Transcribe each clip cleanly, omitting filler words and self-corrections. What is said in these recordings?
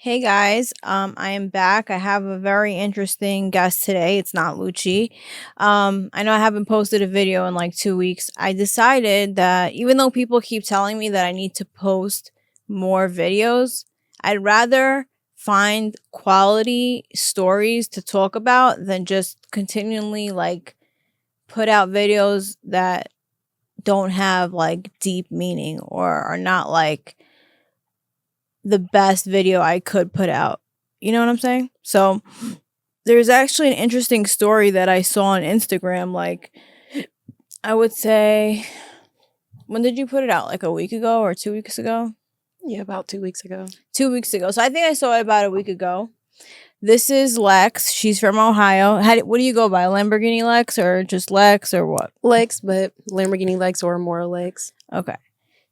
Hey guys, I am back. I have a very interesting guest today. It's not Lucci. I know I haven't posted a video in like 2 weeks. I decided that even though people keep telling me that I need to post more videos, I'd rather find quality stories to talk about than just continually like put out videos that don't have like deep meaning or are not like the best video I could put out. You know what I'm saying? So there's actually an interesting story that I saw on Instagram. Like, I would say, when did you put it out? Like a week ago or 2 weeks ago? Yeah, about 2 weeks ago. 2 weeks ago. So I think I saw it about a week ago. This is Lex. She's from Ohio. What do you go by? Lamborghini Lex or just Lex or what? Lex, but Lamborghini Lex or more Lex. Okay.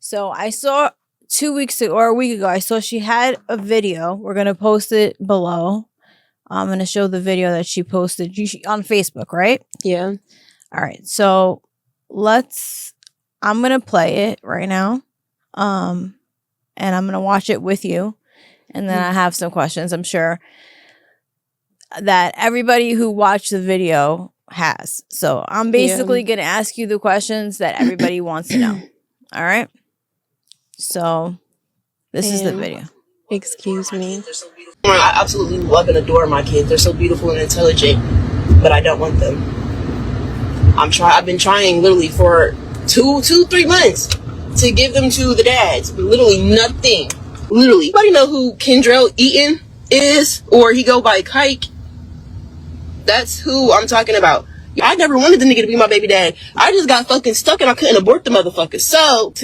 So I saw 2 weeks ago or a week ago, I saw she had a video. We're going to post it below. I'm going to show the video that she posted on Facebook, right? Yeah. All right. So I'm going to play it right now. And I'm going to watch it with you. And then I have some questions. I'm sure that everybody who watched the video has. So I'm basically going to ask you the questions that everybody wants to know. All right. So this is the video. Excuse me. I absolutely love and adore my kids. They're so beautiful and intelligent, but I don't want them. I've been trying literally for 3 months to give them to the dads. Literally nothing. Literally. Anybody know who 𝐄𝐍𝐉𝐎𝐘 is? Or he go by 𝐂𝐍𝐉𝐎𝐘? That's who I'm talking about. I never wanted the nigga to be my baby dad. I just got fucking stuck and I couldn't abort the motherfucker. So,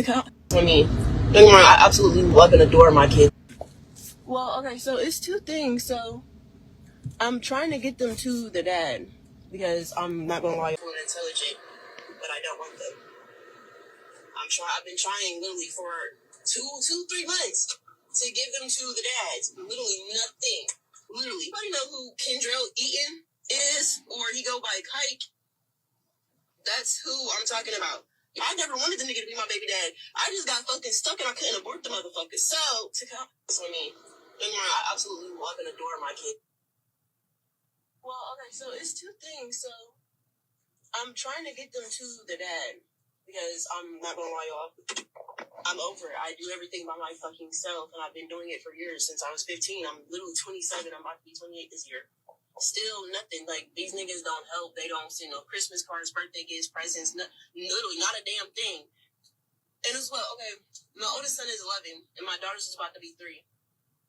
I absolutely love and adore my kids. Well, okay, so it's two things. So, I'm trying to get them to the dad because I'm not gonna lie, I'm intelligent, but I don't want them. I've been trying literally for 3 months to give them to the dads. Literally nothing. Literally. Anybody know who 𝐄𝐍𝐉𝐴 is? Or he go by 𝐂𝐍𝐈𝐒? That's who I'm talking about. I never wanted the nigga to be my baby dad. I just got fucking stuck and I couldn't abort the motherfucker. So, I absolutely love and adore my kid. Well, okay, so it's two things. So, I'm trying to get them to the dad because I'm not gonna lie, y'all. I'm over it. I do everything by my fucking self, and I've been doing it for years since I was 15. I'm literally 27. I'm about to be 28 this year. Still nothing. Like, these niggas don't help. They don't send no Christmas cards, birthday gifts, presents. Literally not a damn thing. And as well, okay, my oldest son is 11, and my daughter's is about to be 3.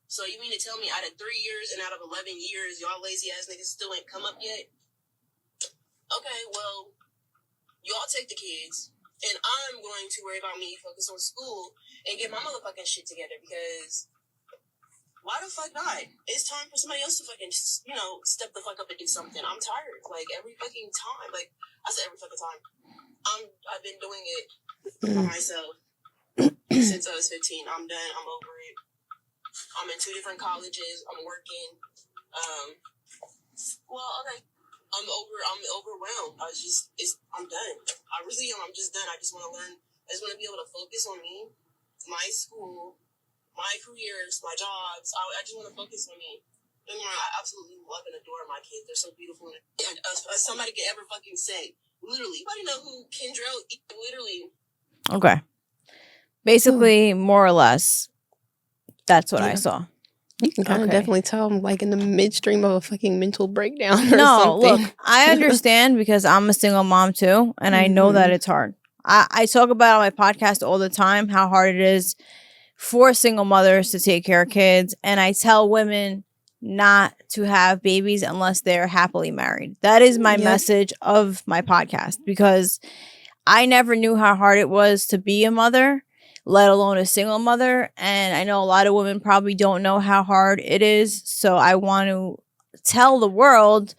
So you mean to tell me out of 3 years and out of 11 years, y'all lazy ass niggas still ain't come up yet? Okay, well, y'all take the kids, and I'm going to worry about me, focus on school, and get my motherfucking shit together because why the fuck not? It's time for somebody else to fucking, step the fuck up and do something. I'm tired. Like, every fucking time. Like, I said every fucking time. I've been doing it by myself since I was 15. I'm done. I'm over it. I'm in 2 different colleges. I'm working. I'm overwhelmed. I'm done. I really am. I'm just done. I just want to learn. I just want to be able to focus on me, my school, my careers, my jobs. I just want to focus on me. I absolutely love and adore my kids. They're so beautiful. And somebody could ever fucking say, literally. Anybody know who 𝐄𝐍𝐉𝐴 literally? Okay. Basically, more or less, that's what I saw. You can kind of definitely tell I'm like in the midstream of a fucking mental breakdown or something. No, look, I understand because I'm a single mom too, and I know that it's hard. I talk about on my podcast all the time how hard it is for single mothers to take care of kids, and I tell women not to have babies unless they're happily married. That is my message of my podcast because I never knew how hard it was to be a mother, let alone a single mother. And I know a lot of women probably don't know how hard it is. So I want to tell the world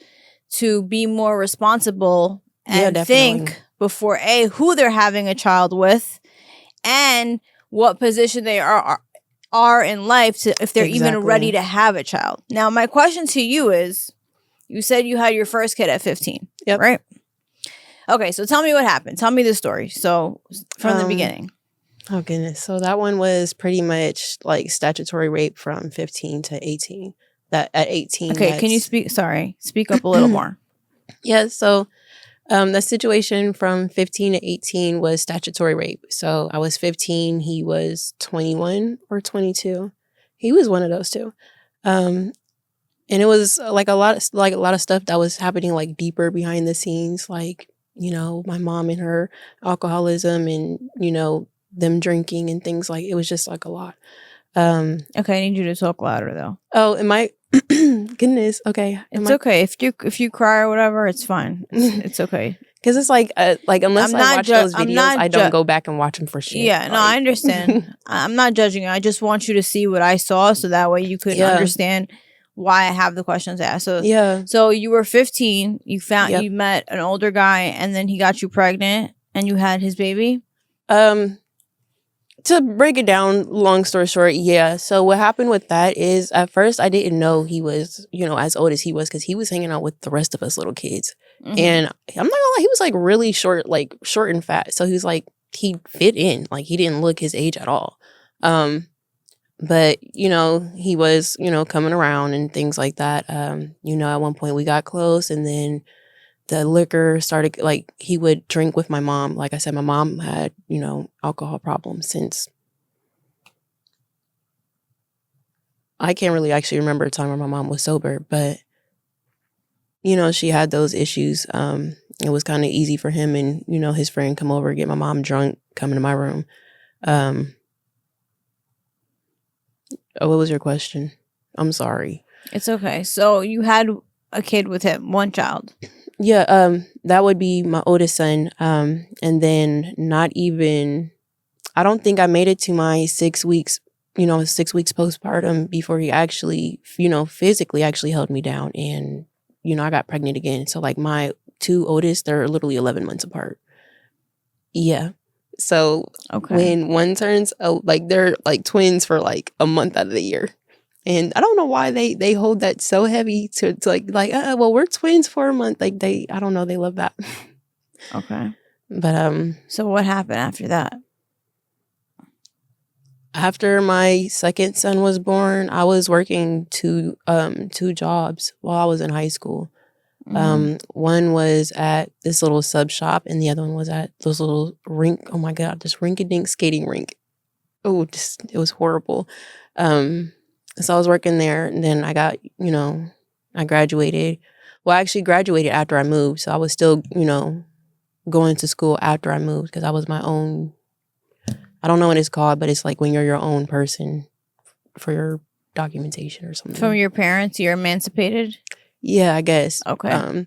to be more responsible and think before who they're having a child with and what position they are in life to, if they're even ready to have a child. Now, my question to you is, you said you had your first kid at 15, right? Okay, so tell me what happened. Tell me the story. So from the beginning. Oh, goodness. So that one was pretty much like statutory rape from 15 to 18. That at 18. Okay, can you speak up a little more? Yeah, so the situation from 15 to 18 was statutory rape. So I was 15, he was 21 or 22. He was one of those two. And it was like a lot of stuff that was happening like deeper behind the scenes, like, you know, my mom and her alcoholism and, you know, them drinking and things. Like, it was just like a lot. Okay, I need you to talk louder though. Oh, am I goodness, okay. It's okay. If you cry or whatever, it's fine. It's okay. Because it's like unless I watch those videos, I don't go back and watch them for shit. Yeah, no, I understand. I'm not judging you. I just want you to see what I saw, so that way you could understand why I have the questions asked. So yeah. So you were 15. You found Yep. you met an older guy, and then he got you pregnant, and you had his baby. To break it down, long story short, yeah. So what happened with that is at first I didn't know he was, you know, as old as he was because he was hanging out with the rest of us little kids. Mhm. And I'm not gonna lie, he was like really short and fat. So he was like, he fit in. Like he didn't look his age at all. But, you know, he was, you know, coming around and things like that. You know, at one point we got close and then the liquor started, like, he would drink with my mom. Like I said, my mom had, you know, alcohol problems since I can't really actually remember a time where my mom was sober, but, you know, she had those issues. It was kind of easy for him and, you know, his friend come over, get my mom drunk, come into my room. What was your question? I'm sorry. It's okay. So you had a kid with him, one child. Yeah, that would be my oldest son. And then not even, I don't think I made it to my 6 weeks, you know, 6 weeks postpartum before he actually, you know, physically actually held me down. And, you know, I got pregnant again. So like my two oldest, they're literally 11 months apart. Yeah. So when one turns, like they're like twins for like a month out of the year. And I don't know why they hold that so heavy to like, well, we're twins for a month. Like I don't know, they love that. Okay. But so what happened after that? After my second son was born, I was working two jobs while I was in high school. Mm-hmm. One was at this little sub shop and the other one was at this little rink. Oh my God, this rinky-dink skating rink. Oh, it was horrible. So I was working there and then I got, you know, I graduated. Well, I actually graduated after I moved. So I was still, you know, going to school after I moved because I was my own, I don't know what it's called, but it's like when you're your own person for your documentation or something. From your parents, you're emancipated? Yeah, I guess. Okay.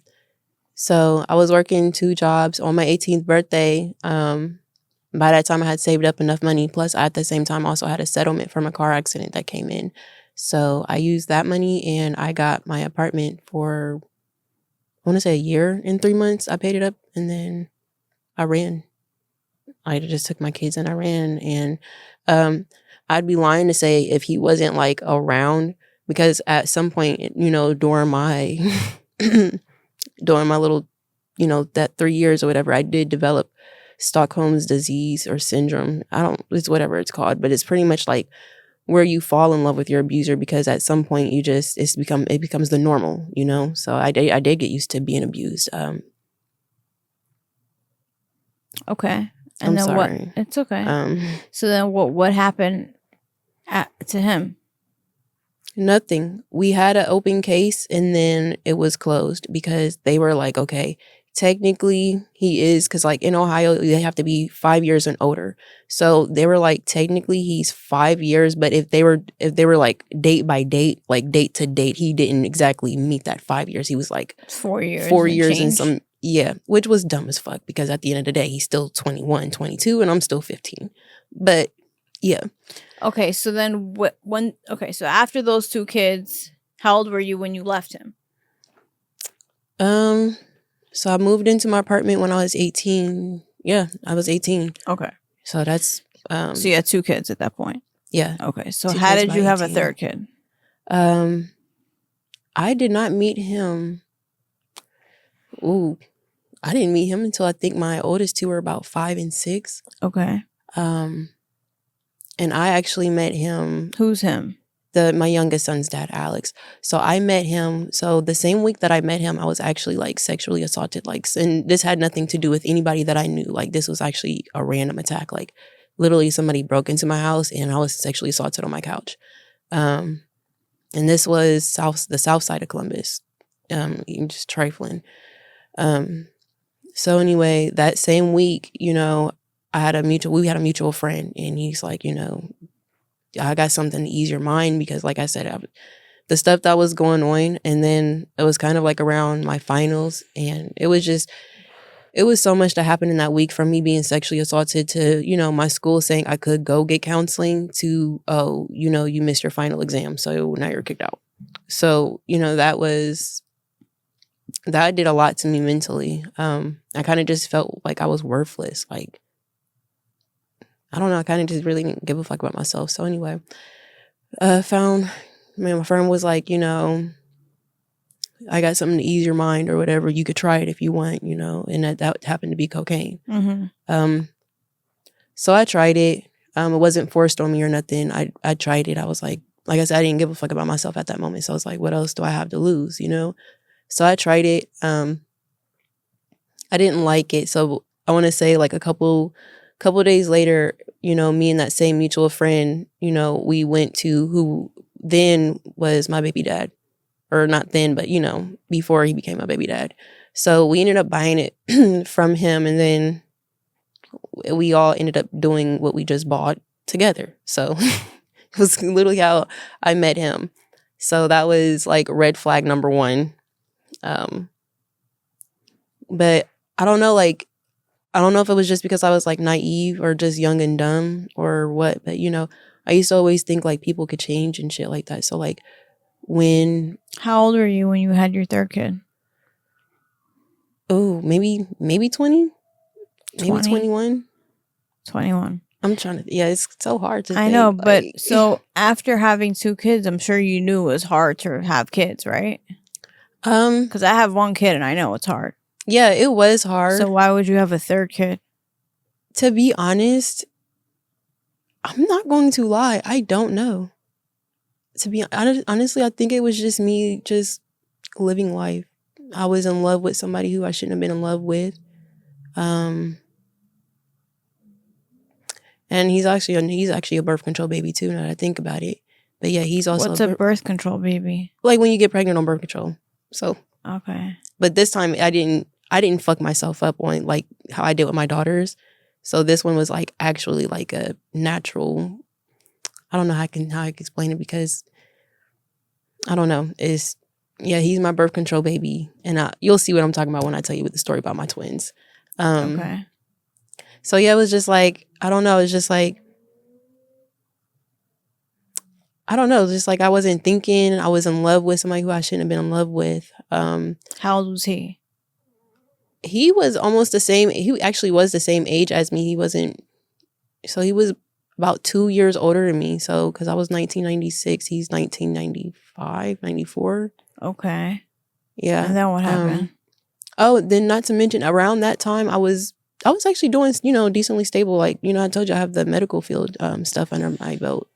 So I was working two jobs on my 18th birthday. By that time I had saved up enough money. Plus I, at the same time, also had a settlement from a car accident that came in. So I used that money and I got my apartment for, I want to say a year and 3 months. I paid it up and then I ran. I just took my kids and I ran. And I'd be lying to say if he wasn't like around, because at some point, you know, during my little, you know, that 3 years or whatever, I did develop Stockholm's disease or syndrome. It's whatever it's called, but it's pretty much like where you fall in love with your abuser because at some point it becomes the normal, you know? So I did get used to being abused. Okay. And I'm then sorry. It's okay. So then what happened to him? Nothing. We had an open case and then it was closed because they were like, okay, technically he is, because like in Ohio, they have to be 5 years and older. So they were like, technically he's 5 years, but if they were like date by date, like date to date, he didn't exactly meet that 5 years. He was like 4 years. 4 years and some, yeah, which was dumb as fuck because at the end of the day, he's still 21, 22, and I'm still 15. But yeah. Okay, so then so after those two kids, how old were you when you left him? So I moved into my apartment when I was 18. Yeah, I was 18. Okay. So that's so you had two kids at that point. Yeah. Okay. So how did you have 18. A third kid? I did not meet him. Ooh. I didn't meet him until I think my oldest two were about 5 and 6. Okay. And I actually met him. Who's him? My youngest son's dad, Alex. So I met him. So the same week that I met him, I was actually like sexually assaulted. Like, and this had nothing to do with anybody that I knew. Like, this was actually a random attack. Like, literally somebody broke into my house and I was sexually assaulted on my couch. And this was the south side of Columbus. Just trifling. So anyway, that same week, we had a mutual friend, and he's like, I got something to ease your mind, because like I said, the stuff that was going on, and then it was kind of like around my finals, and it was so much that happened in that week, from me being sexually assaulted to, my school saying I could go get counseling to, oh, you missed your final exam, so now you're kicked out. So, that did a lot to me mentally. I kind of just felt like I was worthless. Like, I don't know. I kind of just really didn't give a fuck about myself. So anyway, my friend was like, I got something to ease your mind or whatever. You could try it if you want, and that happened to be cocaine. Mm-hmm. So I tried it. It wasn't forced on me or nothing. I tried it. I was like I said, I didn't give a fuck about myself at that moment. So I was like, what else do I have to lose, So I tried it. I didn't like it. So I want to say like a couple days later, me and that same mutual friend, we went to who then was my baby dad. Or not then, but, before he became my baby dad. So we ended up buying it from him, and then we all ended up doing what we just bought together. So it was literally how I met him. So that was like red flag number one. But I don't know, I don't know if it was just because I was like naive or just young and dumb or what, but I used to always think like people could change and shit like that. So like how old were you when you had your third kid? Oh, maybe 20, maybe 21. 21. I'm trying to, yeah, it's so hard to I think, know, but so after having 2 kids, I'm sure you knew it was hard to have kids, right? Because I have 1 kid and I know it's hard. Yeah, it was hard. So why would you have a third kid? To be honest, I'm not going to lie. I don't know. To be honest, honestly, I think it was just me just living life. I was in love with somebody who I shouldn't have been in love with. And he's actually a birth control baby too, now that I think about it. But yeah, he's also What's a birth control baby? Like when you get pregnant on birth control. So okay. But this time I didn't fuck myself up on like how I did with my daughters. So this one was like actually like a natural. I don't know how I can explain it, because I don't know. He's my birth control baby, and you'll see what I'm talking about when I tell you the story about my twins. Okay. So yeah, it was just like, I don't know. It's just like, I don't know. Just like I wasn't thinking. I was in love with somebody who I shouldn't have been in love with. How old was he? He was almost the same. He actually was the same age as me. He wasn't. So he was about 2 years older than me. So because I was 1996, he's 1995, 94. Okay. Yeah. And then what happened? Then not to mention around that time I was actually doing, decently stable. Like, I told you I have the medical field stuff under my belt.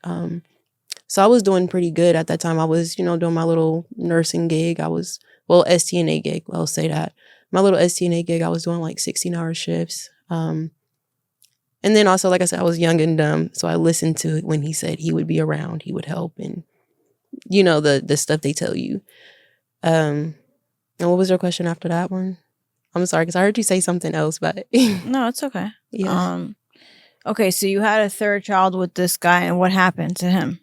So I was doing pretty good at that time. I was, doing my little nursing gig. STNA gig. I'll say that. My little STNA gig, I was doing like 16-hour shifts. And then also, like I said, I was young and dumb. So I listened to it when he said he would be around, he would help, and the stuff they tell you. And what was your question after that one? I'm sorry, because I heard you say something else, but no, it's okay. Yeah. Okay, so you had a third child with this guy, and what happened to him?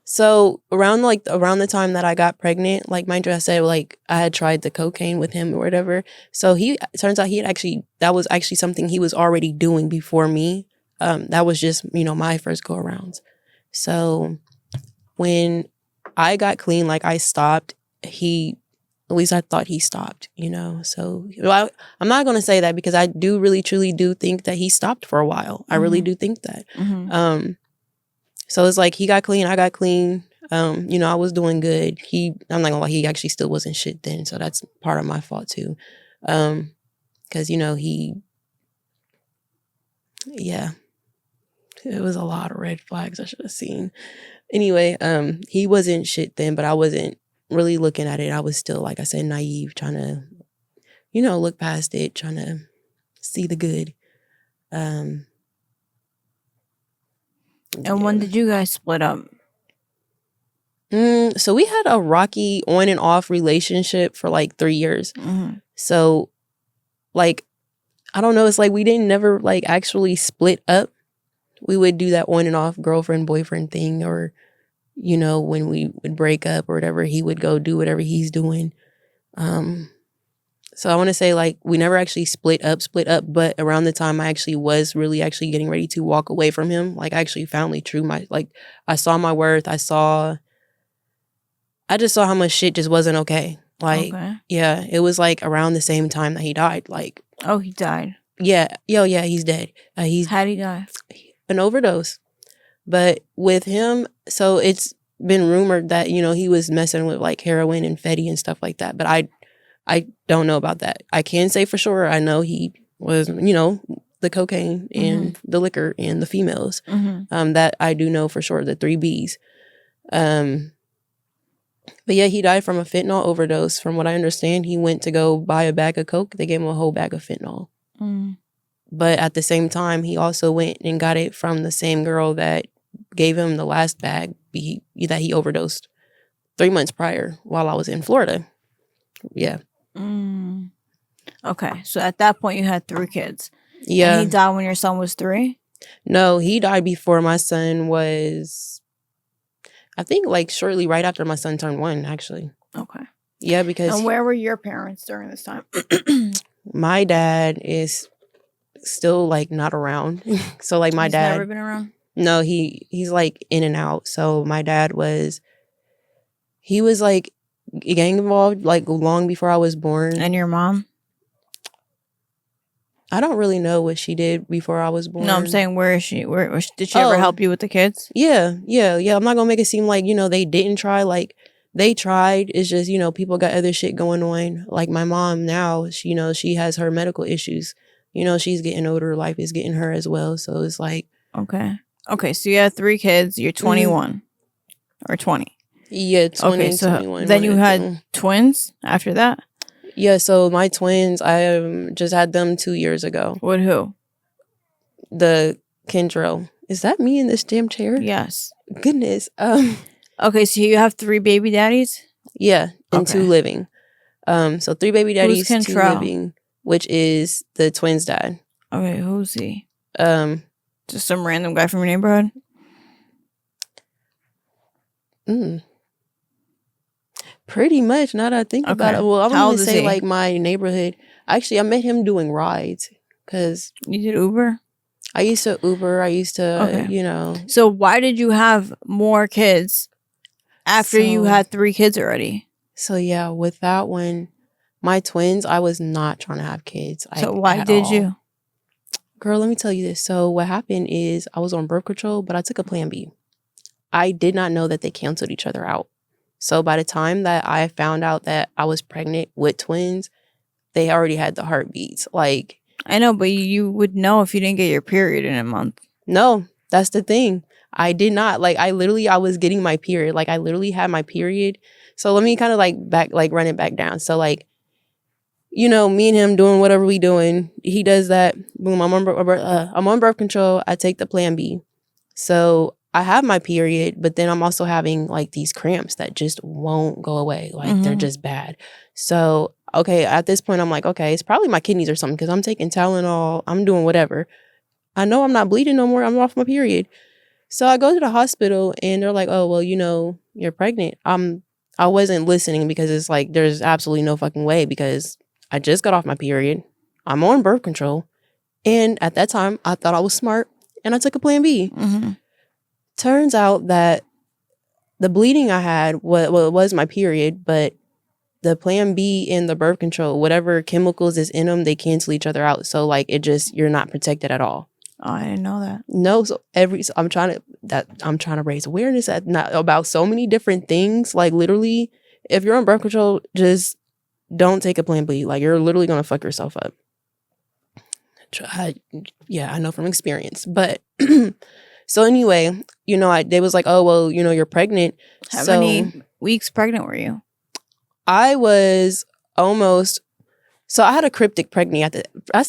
So around the time that I got pregnant, like mind you, I said like I had tried the cocaine with him or whatever. So turns out that was actually something he was already doing before me. That was just, my first go arounds. So when I got clean, like I stopped, at least I thought he stopped, So I'm not going to say that, because I do really truly do think that he stopped for a while. Mm-hmm. I really do think that. Mm-hmm. So it's like he got clean, I got clean. I was doing good. I'm not gonna lie, he actually still wasn't shit then. So that's part of my fault too. Cause It was a lot of red flags I should have seen. Anyway, he wasn't shit then, but I wasn't really looking at it. I was still, like I said, naive, trying to, look past it, trying to see the good. And when did you guys split up? So we had a rocky on and off relationship for like 3 years. Mm-hmm. So, like, I don't know. It's like we didn't never like actually split up. We would do that on and off girlfriend, boyfriend thing, or, when we would break up or whatever, he would go do whatever he's doing. So I want to say like we never actually split up, but around the time I actually was really actually getting ready to walk away from him, like I actually found I saw my worth. I just saw how much shit just wasn't okay. Like, yeah, it was like around the same time that he died. Like, oh, he died. Yeah, he's dead. How'd he die? An overdose. But with him, so it's been rumored that, he was messing with like heroin and Fetty and stuff like that. But I don't know about that. I can say for sure I know he was, the cocaine and the liquor and the females. That I do know for sure, the 3 Bs. But yeah, he died from a fentanyl overdose. From what I understand, he went to go buy a bag of coke. They gave him a whole bag of fentanyl. But at the same time, he also went and got it from the same girl that gave him the last bag that he overdosed 3 months prior while I was in Florida. Yeah. Okay. So at that point, you had 3 kids. Yeah. And he died when your son was 3? No, he died before my son was, I think, like shortly right after my son turned 1, actually. Okay. Yeah, because... And where were your parents during this time? My dad is still like not around. So like my dad... He's never been around? No, he's like in and out. So my dad was... He was like gang involved like long before I was born. And your mom? I don't really know what she did before I was born. No, I'm saying where is she? Where did she ever help you with the kids? Yeah. I'm not gonna make it seem like, they didn't try. Like they tried. It's just, people got other shit going on. Like my mom now, she, she has her medical issues. She's getting older. Life is getting her as well. So it's like... Okay, so you had 3 kids. You're 21 or 20. Yeah, 20 okay, and so 21. Then you had twins after that? Yeah, so my twins, I just had them 2 years ago. With who? The Kendrell. Is that me in this damn chair? Yes. Goodness. Okay, so you have 3 baby daddies? Yeah, and 2 living. So 3 baby daddies, 2 living, which is the twins' dad. Okay, who's he? Just some random guy from your neighborhood? Pretty much, now that I think about it. Well, I'm going to say like my neighborhood. Actually, I met him doing rides. Because you did Uber? I used to Uber. I used to, So why did you have more kids after you had 3 kids already? So yeah, with that one, my twins, I was not trying to have kids. So why did you? Girl, let me tell you this. So what happened is I was on birth control, but I took a Plan B. I did not know that they canceled each other out. So by the time that I found out that I was pregnant with twins, they already had the heartbeats. Like, I know, but you would know if you didn't get your period in a month. No, that's the thing. I did not. Like, I was getting my period. Like, I literally had my period. So let me kind of run it back down. So like, me and him doing whatever we doing. He does that. Boom, I'm on birth control. I take the Plan B. So I have my period, but then I'm also having like these cramps that just won't go away. Like they're just bad. So, okay, at this point I'm like, okay, it's probably my kidneys or something because I'm taking Tylenol. I'm doing whatever. I know I'm not bleeding no more. I'm off my period. So I go to the hospital and they're like, oh, well, you're pregnant. I wasn't listening because it's like, there's absolutely no fucking way because I just got off my period. I'm on birth control. And at that time I thought I was smart and I took a Plan B. Turns out that the bleeding I had, it was my period, but the Plan B and the birth control, whatever chemicals is in them, they cancel each other out. So like you're not protected at all. Oh, I didn't know that. No, so I'm trying to raise awareness about so many different things. Like literally, if you're on birth control, just don't take a Plan B. Like you're literally gonna fuck yourself up. I know from experience, but So anyway, they was like, oh, well, you're pregnant. How many weeks pregnant were you? I was almost, so I had a cryptic pregnancy I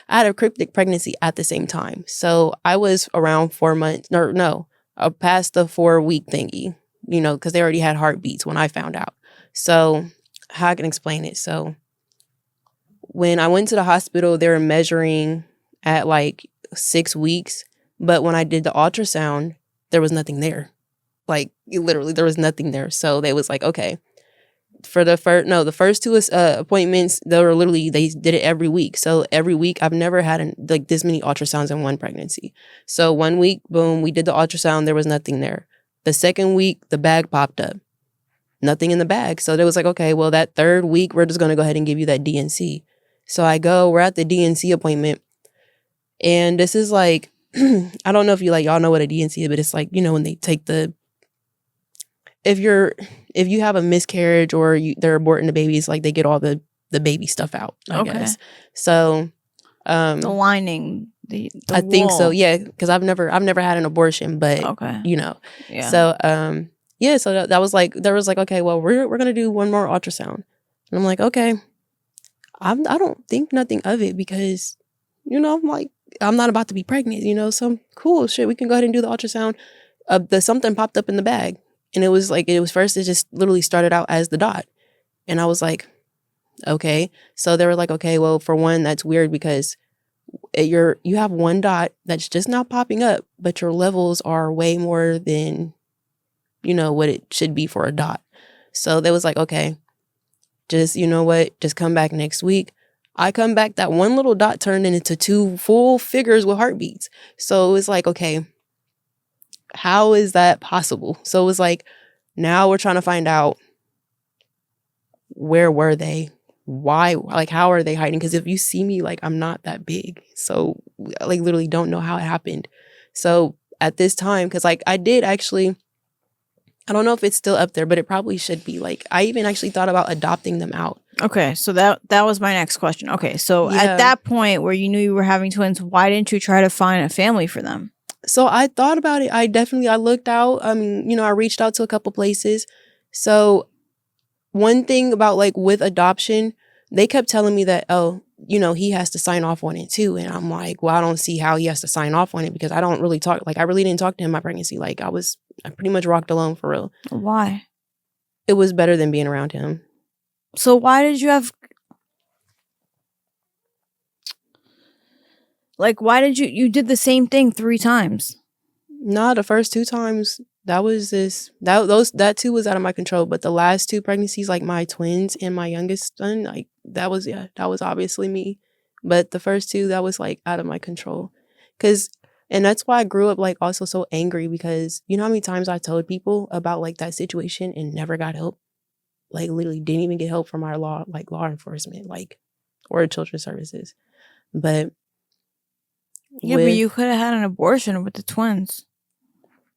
had a cryptic pregnancy at the same time. So I was around 4 months, past the 4-week thingy, because they already had heartbeats when I found out. So how I can explain it. So when I went to the hospital, they were measuring at like 6 weeks. But when I did the ultrasound, there was nothing there. Like literally there was nothing there. So they was like, okay, for the first 2 appointments, they did it every week. So every week I've never had this many ultrasounds in one pregnancy. So 1 week, boom, we did the ultrasound. There was nothing there. The second week, the bag popped up. Nothing in the bag. So they was like, okay, well, that 3rd week, we're just going to go ahead and give you that DNC. So we're at the DNC appointment. And this is like, I don't know if y'all know what a DNC is, but it's like, when they take if you have a miscarriage or they're aborting the babies, like they get all the baby stuff out, I guess. So, the lining, the I think so. Yeah. Cause I've never had an abortion, but Yeah. So, so that was like, there was like, okay, well, we're going to do one more ultrasound. And I'm like, okay, I don't think nothing of it because, I'm like, I'm not about to be pregnant, so cool shit. We can go ahead and do the ultrasound. Something popped up in the bag. And it was first, it just literally started out as the dot. And I was like, okay. So they were like, okay, well, for one, that's weird because you have one dot that's just now popping up, but your levels are way more than, what it should be for a dot. So they was like, okay, just, just come back next week. I come back, that one little dot turned into 2 full figures with heartbeats. So it was like, okay, how is that possible? So it was like, now we're trying to find out, where were they? Why? Like, how are they hiding? Because if you see me, like, I'm not that big. So, like, literally don't know how it happened. So at this time, because, like, I did actually, I don't know if it's still up there, but it probably should be. Like, I even actually thought about adopting them out. Okay, so that was my next question. Okay, so at that point where you knew you were having twins, why didn't you try to find a family for them? So I thought about it. I looked out. I mean, I reached out to a couple places. So one thing about like with adoption, they kept telling me that, oh, he has to sign off on it too. And I'm like, well, I don't see how he has to sign off on it because I don't really talk. Like, I really didn't talk to him in my pregnancy. Like, I pretty much rocked alone for real. Why? It was better than being around him. So why did you have... Like, why did you did the same thing 3 times? No, the first 2 times, that too was out of my control. But the last 2 pregnancies, like my twins and my youngest son, like that was obviously me. But the first 2, that was like out of my control. And that's why I grew up like also so angry because you know how many times I told people about like that situation and never got help? Like literally didn't even get help from our law enforcement, like, or children's services. But yeah, but you could have had an abortion with the twins.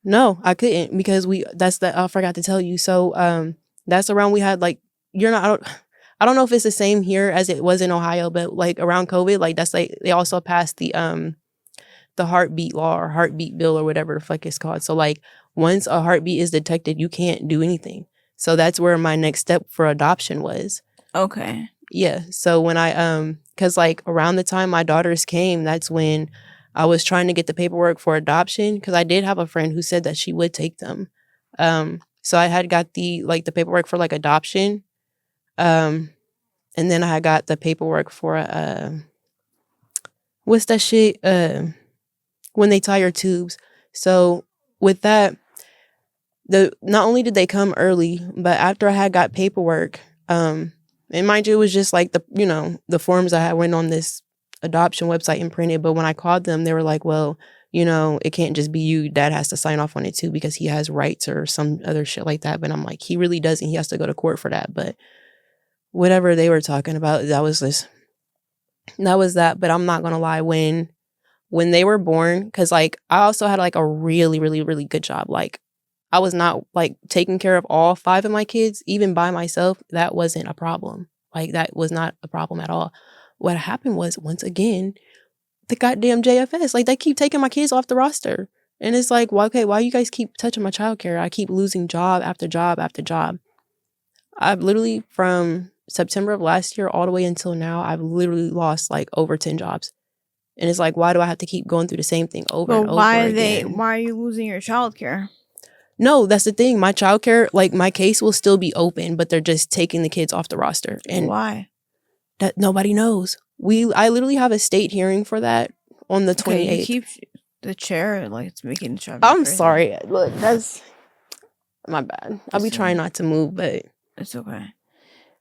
No, I couldn't because I forgot to tell you. So that's around we had like I don't know if it's the same here as it was in Ohio, but like around COVID, like that's like they also passed the heartbeat law or heartbeat bill or whatever the fuck it's called. So like once a heartbeat is detected, you can't do anything. So that's where my next step for adoption was. Okay. Yeah. So when cause like around the time my daughters came, that's when I was trying to get the paperwork for adoption because I did have a friend who said that she would take them. So I had got the paperwork for like adoption. And then I had got the paperwork for what's that shit? When they tie your tubes. So with that, not only did they come early, but after I had got paperwork, and mind you, it was just like the forms I had went on this adoption website and printed. But when I called them, they were like, well, it can't just be you. Dad has to sign off on it too because he has rights or some other shit like that. But I'm like, he really doesn't. He has to go to court for that. But whatever they were talking about, that was that. But I'm not gonna lie, when they were born, because like I also had like a really, really, really good job. Like I was not like taking care of all 5 of my kids, even by myself. That wasn't a problem. Like that was not a problem at all. What happened was, once again, the goddamn JFS, like they keep taking my kids off the roster. And it's like, well, okay, why you guys keep touching my childcare? I keep losing job after job after job. I've literally, from September of last year all the way until now, I've literally lost like over 10 jobs. And it's like, why do I have to keep going through the same thing over and over again? Why are you losing your childcare? No, that's the thing. My childcare, like my case will still be open, but they're just taking the kids off the roster. And why? That nobody knows. I literally have a state hearing for that on the 28th. Okay, you keep the chair like it's making the I'm sorry. Look, that's my bad. I'll be trying not to move, but it's okay.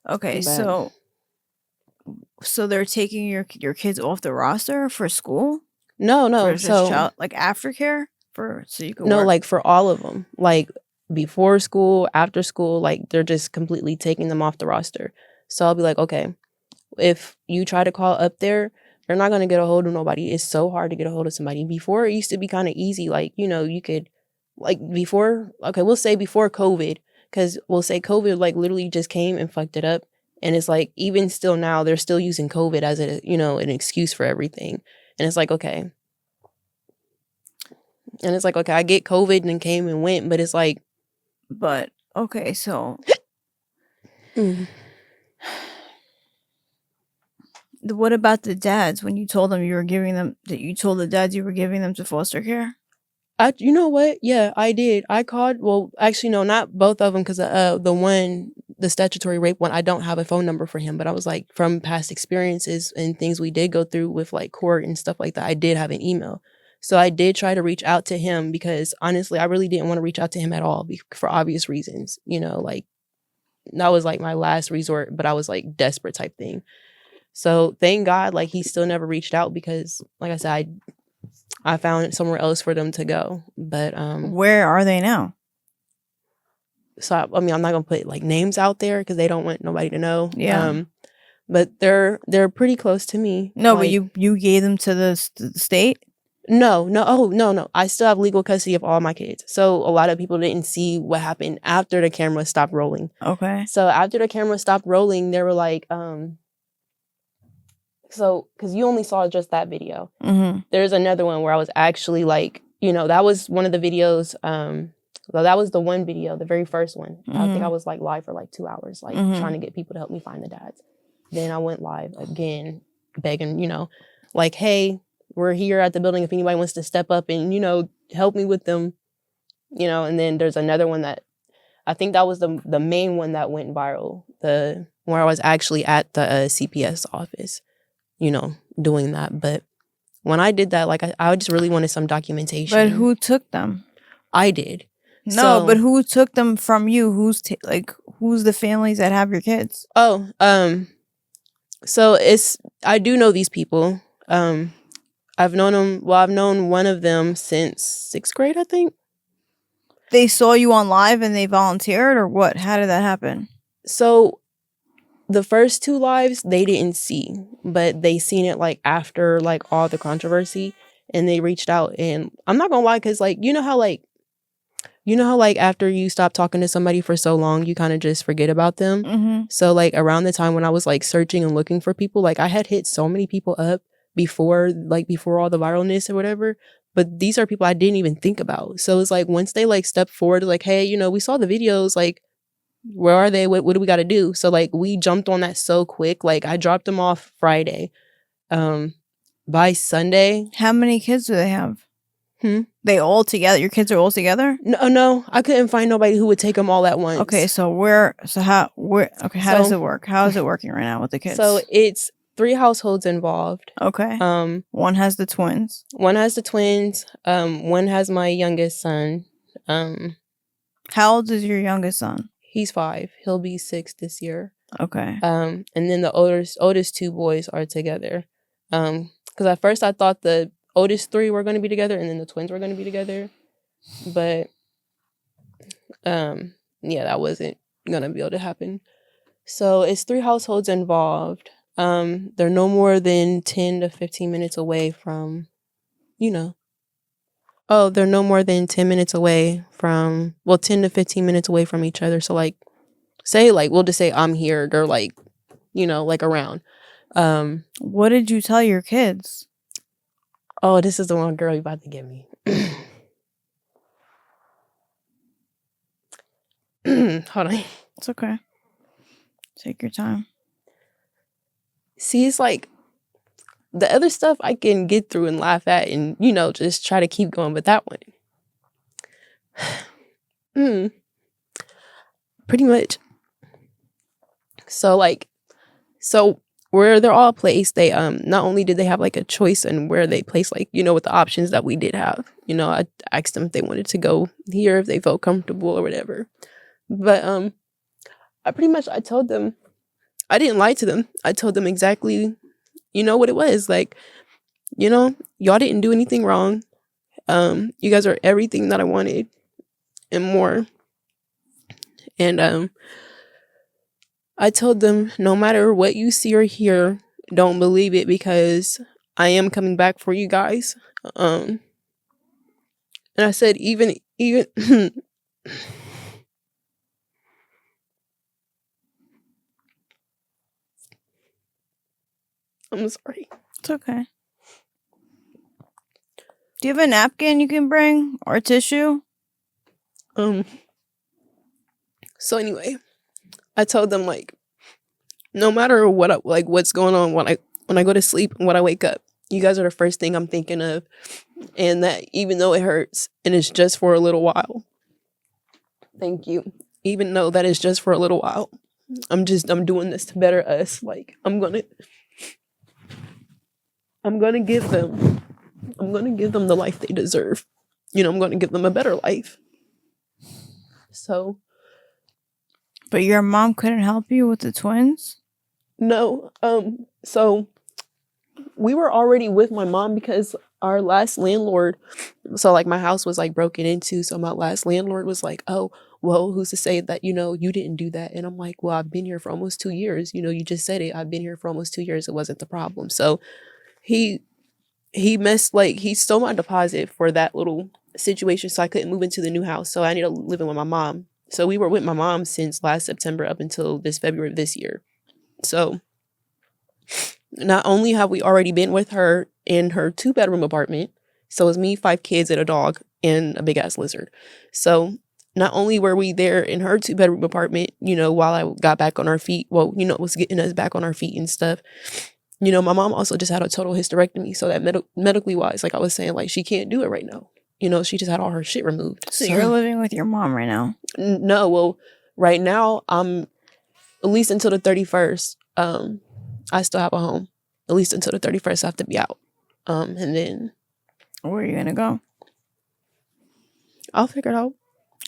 Okay, so they're taking your kids off the roster for school? No. For just like aftercare so you can work? Like for all of them, like before school, after school, like they're just completely taking them off the roster. So I'll be like, okay, if you try to call up there, you're not going to get a hold of nobody. It's so hard to get a hold of somebody. Before, it used to be kind of easy. Like, you know, you could, like before, okay, we'll say before COVID, because we'll say COVID like literally just came and fucked it up. And it's like, even still now, they're still using COVID as a, you know, an excuse for everything. And it's like, okay. And it's like, okay, I get COVID and came and went, but it's like. But, okay, so. What about the dads when you told them you told the dads you were giving them to foster care? You know what? Yeah, I did. I called, well, actually, no, not both of them, because the statutory rape one, I don't have a phone number for him, but I was like, from past experiences and things we did go through with like court and stuff like that, I did have an email. So I did try to reach out to him because honestly, I really didn't want to reach out to him at all for obvious reasons. You know, like that was like my last resort, but I was like desperate type thing. So thank God, like he still never reached out because like I said, I found somewhere else for them to go. But where are they now? So I mean, I'm not gonna put like names out there because they don't want nobody to know. Yeah. But they're pretty close to me. No, like, but you gave them to the state? No. Oh, no. I still have legal custody of all my kids. So a lot of people didn't see what happened after the camera stopped rolling. Okay. So after the camera stopped rolling, they were like, so, because you only saw just that video. Mm-hmm. There's another one where I was actually like, you know, that was one of the videos. Well, that was the one video, the very first one. Mm-hmm. I think I was like live for like 2 hours, like trying to get people to help me find the dads. Then I went live again, begging, you know, like, hey, we're here at the building if anybody wants to step up and, you know, help me with them, you know. And then there's another one that I think that was the main one that went viral, where I was actually at the CPS office, you know, doing that. But when I did that, like, I just really wanted some documentation. But who took them? I did. No, but who took them from you? Who's the families that have your kids? Oh, so I do know these people. I've known them. Well, I've known one of them since 6th grade, I think. They saw you on live and they volunteered, or what? How did that happen? So the first 2 lives they didn't see, but they seen it like after like all the controversy, and they reached out. And I'm not gonna lie, because like you know how after you stop talking to somebody for so long, you kind of just forget about them. Mm-hmm. So like around the time when I was like searching and looking for people, like I had hit so many people up before all the viralness or whatever. But these are people I didn't even think about. So it's like once they like stepped forward, like, hey, you know, we saw the videos, like, where are they? What do we got to do? So like we jumped on that so quick. Like I dropped them off Friday. By Sunday. How many kids do they have? They all together? Your kids are all together? No. I couldn't find nobody who would take them all at once. Okay, how does it work? How is it working right now with the kids? So it's 3 households involved. Okay. One has the twins. One has my youngest son. How old is your youngest son? He's 5. He'll be 6 this year. Okay. And then the oldest 2 boys are together. Because at first I thought the oldest 3 were going to be together and then the twins were going to be together. But yeah, that wasn't going to be able to happen. So it's 3 households involved. They're no more than 10 to 15 minutes away from, you know. Oh, they're no more than 10 minutes away from, 10 to 15 minutes away from each other. So like, say like, we'll just say I'm here. They're like, you know, like around. What did you tell your kids? Oh, this is the one girl you about to give me. Hold on. It's okay. Take your time. See, it's like the other stuff I can get through and laugh at and, you know, just try to keep going. But that one, pretty much. So where they're all placed, they not only did they have like a choice in where they placed, like, you know, with the options that we did have. You know, I asked them if they wanted to go here, if they felt comfortable or whatever. But I told them, I didn't lie to them. I told them exactly, you know, what it was. Like, you know, y'all didn't do anything wrong. You guys are everything that I wanted and more. And I told them, no matter what you see or hear, don't believe it, because I am coming back for you guys. And I said, even I'm sorry. It's okay. Do you have a napkin you can bring or a tissue? So anyway, I told them, like, no matter what, what's going on when I go to sleep and when I wake up, you guys are the first thing I'm thinking of. And that even though it hurts and it's just for a little while, thank you. Even though that is just for a little while, I'm doing this to better us. Like, I'm gonna give them the life they deserve. You know, I'm gonna give them a better life. So. But your mom couldn't help you with the twins? No. So we were already with my mom because our last landlord, so like my house was like broken into. So my last landlord was like, oh, well, who's to say that, you know, you didn't do that? And I'm like, well, I've been here for almost 2 years. You know, you just said it. I've been here for almost 2 years. It wasn't the problem. So he stole my deposit for that little situation. So I couldn't move into the new house. So I ended up living with my mom. So we were with my mom since last September up until this February of this year. So not only have we already been with her in her 2-bedroom apartment, so it's me, 5 kids, and a dog, and a big ass lizard. So not only were we there in her 2-bedroom apartment, you know, while I got back on our feet, well, you know, was getting us back on our feet and stuff. You know, my mom also just had a total hysterectomy. So that medically wise, like I was saying, like, she can't do it right now. You know, she just had all her shit removed. So you're living with your mom right now? No, well, right now, at least until the 31st, I still have a home. At least until the 31st, I have to be out. And then... Where are you going to go? I'll figure it out.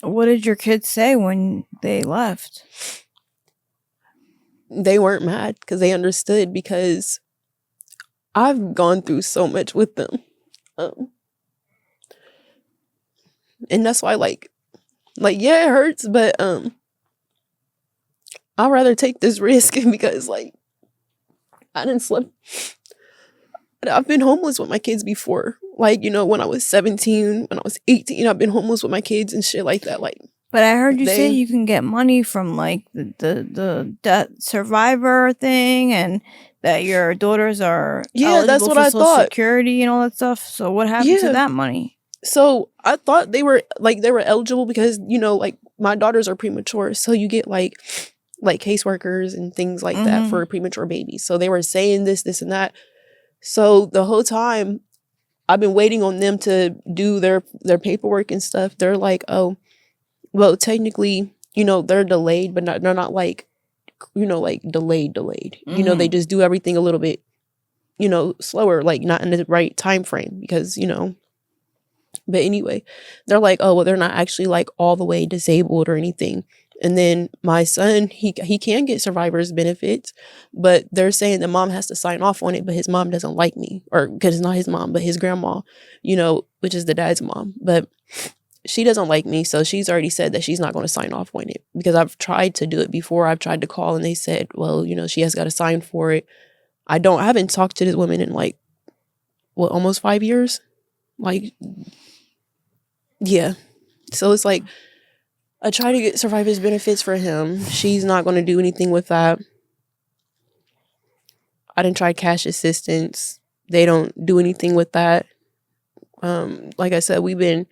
What did your kids say when they left? They weren't mad because they understood, because I've gone through so much with them. And that's why, like, yeah, it hurts, but I'd rather take this risk because, like, I didn't sleep. I've been homeless with my kids before. Like, you know, when I was 17, when I was 18, I've been homeless with my kids and shit like that. Like, but I heard you say you can get money from, like, the death survivor thing, and that your daughters are that's what I Social thought. Security and all that stuff. So what happened to that money? So I thought they were eligible because, you know, like, my daughters are premature. So you get like caseworkers and things like that for premature babies. So they were saying this and that. So the whole time I've been waiting on them to do their paperwork and stuff. They're like, oh, well, technically, you know, they're delayed, but they're not like, you know, like delayed. You know, they just do everything a little bit, you know, slower, like not in the right time frame because, you know. But anyway, they're like, oh, well, they're not actually like all the way disabled or anything. And then my son, he can get survivor's benefits, but they're saying the mom has to sign off on it, but his mom doesn't like me, or because it's not his mom, but his grandma, you know, which is the dad's mom. But she doesn't like me, so she's already said that she's not going to sign off on it because I've tried to do it before. I've tried to call and they said, well, you know, she has got to sign for it. I haven't talked to this woman in like, what, almost 5 years? Like, yeah. So it's like, I try to get survivor's benefits for him. She's not going to do anything with that. I didn't try cash assistance. They don't do anything with that. Like I said, we've been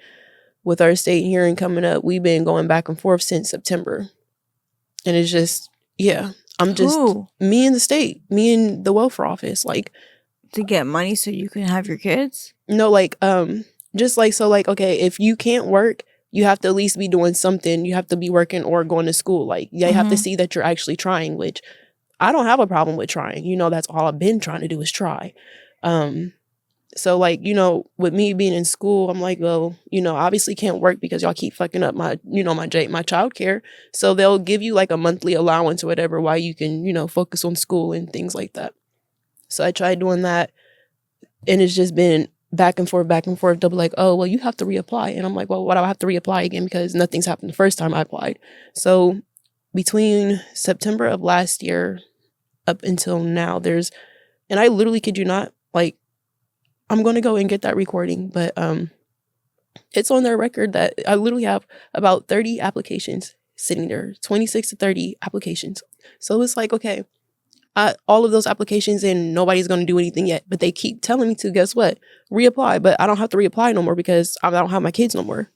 with our state hearing coming up, we've been going back and forth since September. And it's just, I'm just, me and the state, me and the welfare office, like. To get money so you can have your kids? No, like, just like, so like, okay, if you can't work, you have to at least be doing something. You have to be working or going to school. Like, you have to see that you're actually trying, which I don't have a problem with trying. You know, that's all I've been trying to do is try. So like, you know, with me being in school, I'm like, well, you know, obviously can't work because y'all keep fucking up my, you know, my childcare. So they'll give you like a monthly allowance or whatever while you can, you know, focus on school and things like that. So I tried doing that, and it's just been back and forth. They'll be like, oh, well, you have to reapply. And I'm like, well, why do I have to reapply again? Because nothing's happened the first time I applied. So between September of last year up until now, and I literally kid you not, like, I'm going to go and get that recording, but it's on their record that I literally have about 30 applications sitting there, 26 to 30 applications. So it's like, okay, all of those applications and nobody's going to do anything yet, but they keep telling me to, guess what? Reapply, but I don't have to reapply no more because I don't have my kids no more.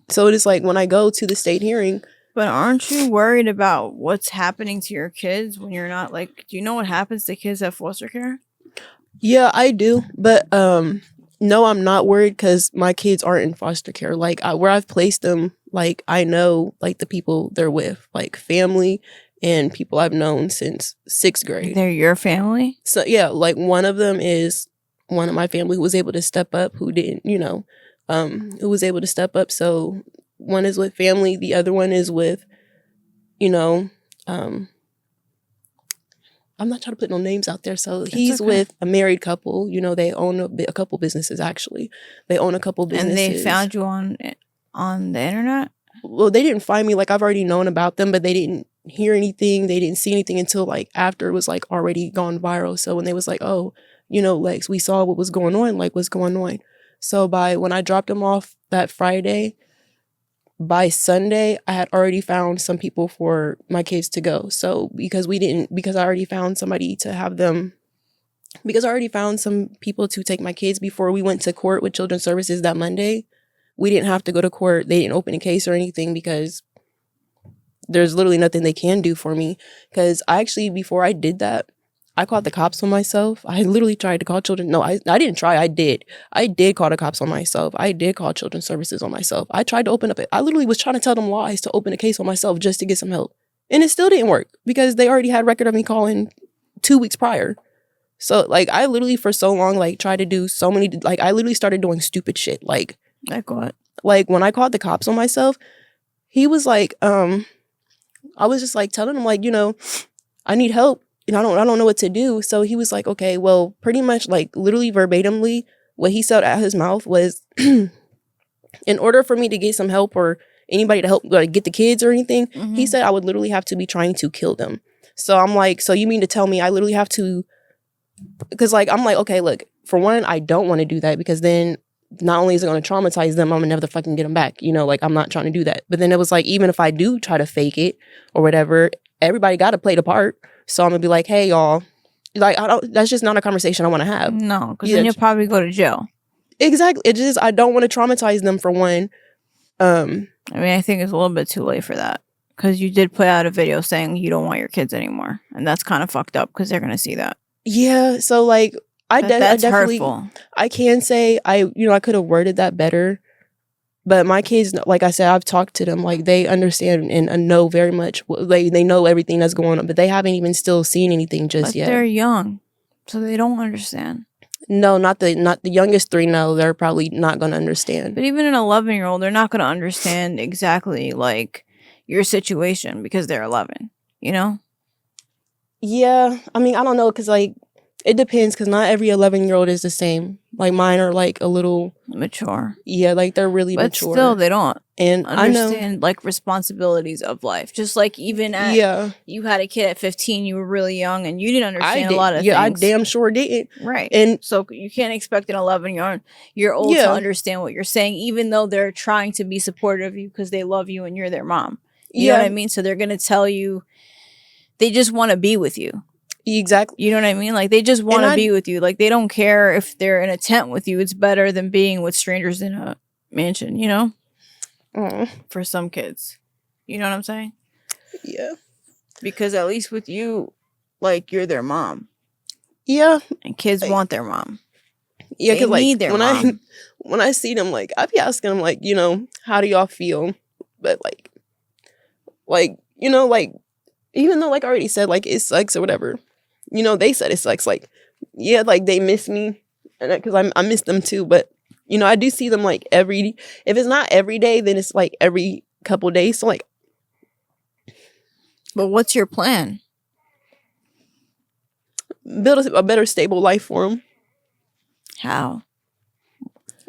So it is like when I go to the state hearing. But aren't you worried about what's happening to your kids when you're not, like, do you know what happens to kids at foster care? Yeah, I do. But no, I'm not worried because my kids aren't in foster care. Like where I've placed them, like I know like the people they're with, like family and people I've known since 6th grade. They're your family? So yeah, like one of them is one of my family who was able to step up, who didn't, you know, who was able to step up. So one is with family, the other one is with, you know, I'm not trying to put no names out there. So he's with a married couple. You know, they own a couple businesses, actually. They own a couple businesses. And they found you on the internet? Well, they didn't find me. Like, I've already known about them, but they didn't hear anything. They didn't see anything until, like, after it was, like, already gone viral. So when they was like, oh, you know, like, we saw what was going on. Like, what's going on? So when I dropped them off that Friday, by Sunday, I had already found some people for my kids to go. So because I already found somebody to have them, because I already found some people to take my kids before we went to court with Children's Services that Monday, we didn't have to go to court. They didn't open a case or anything because there's literally nothing they can do for me. Because before I did that, I called the cops on myself. I literally tried to call children. No, I didn't try. I did. I did call the cops on myself. I did call Children's Services on myself. I tried to open up I literally was trying to tell them lies to open a case on myself just to get some help. And it still didn't work because they already had record of me calling 2 weeks prior. So, like, I literally for so long, like, tried to do so many, like, I literally started doing stupid shit. Like what? Like, when I called the cops on myself, he was like, I was just, like, telling him, like, you know, I need help. And I don't know what to do. So he was like, okay, well, pretty much like literally verbatimly what he said out his mouth was, in order for me to get some help or anybody to help like, get the kids or anything, he said I would literally have to be trying to kill them. So I'm like, so you mean to tell me I literally have to, because like, I'm like, okay, look, for one, I don't want to do that because then not only is it going to traumatize them, I'm going to never fucking get them back. You know, like I'm not trying to do that. But then it was like, even if I do try to fake it or whatever, everybody got to play the part. So I'm gonna be like, hey, y'all, like, that's just not a conversation I want to have. No, because then you'll probably go to jail. Exactly. It's just, I don't want to traumatize them for one. I mean, I think it's a little bit too late for that because you did put out a video saying you don't want your kids anymore. And that's kind of fucked up because they're going to see that. Yeah. So like, that's I definitely, hurtful. I can say I could have worded that better. But my kids, like I said, I've talked to them. Like, they understand and know very much. They know everything that's going on, but they haven't even still seen anything just yet. They're young, so they don't understand. No, not the youngest 3. No, they're probably not going to understand. But even an 11-year-old, they're not going to understand exactly like your situation because they're 11. You know? Yeah, I mean, I don't know, because like it depends, because not every 11-year-old is the same. Like, mine are like a little mature. Yeah, like they're really mature. But still, they don't understand like responsibilities of life. Just like even at you had a kid at 15, you were really young and you didn't understand a lot of things. Yeah, I damn sure didn't. Right. And so you can't expect an 11-year-old to understand what you're saying, even though they're trying to be supportive of you because they love you and you're their mom. You know what I mean? So they're gonna tell you they just want to be with you. Exactly. You know what I mean? Like, they just want to be with you. Like, they don't care if they're in a tent with you. It's better than being with strangers in mansion, you know? Oh, For some kids. You know what I'm saying? yeah. Because at least with you, like, you're their mom. Yeah. And kids Like, want their mom. Yeah, They because like need their mom. when I see them, like I be asking them, like, you know, how do y'all feel? But like you know, like even though like I already said like it sucks or whatever, you know, they said it sucks. Like yeah, like they miss me, and because I miss them too. But you know, I do see them like if it's not every day, then it's like every couple days. So like, But what's your plan? build a better stable life for them. How?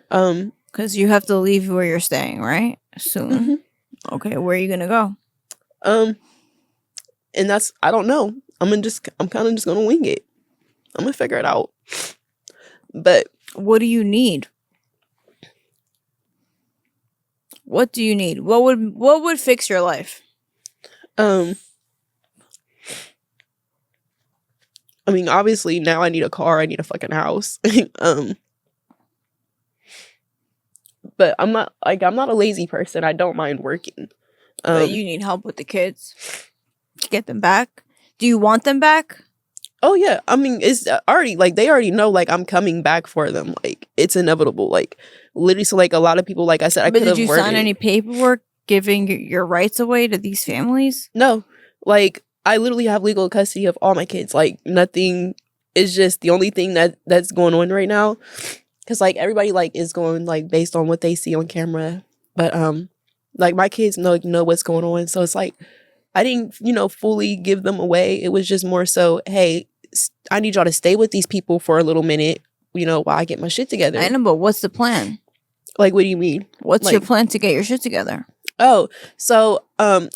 Because you have to leave where you're staying, right? Soon. Mm-hmm. Okay, where are you gonna go? And that's I don't know. I'm kind of just gonna wing it. I'm gonna figure it out. But what do you need? What do you need? What would fix your life? I mean, obviously now I need a car. I need a fucking house. But I'm not a lazy person. I don't mind working. But you need help with the kids to get them back. Do you want them back? Oh yeah. I mean, it's already like they already know like I'm coming back for them. Like it's inevitable. Like literally, so like a lot of people, like I said, I could have. But did you sign any paperwork giving your rights away to these families? No. Like I literally have legal custody of all my kids. Like nothing is just the only thing that's going on right now. Cause like everybody like is going like based on what they see on camera. But like my kids know what's going on. So it's like I didn't, you know, fully give them away. It was just more so, hey, I need y'all to stay with these people for a little minute, you know, while I get my shit together. I know, but what's the plan? Like, what do you mean? What's like, your plan to get your shit together? Oh, so I've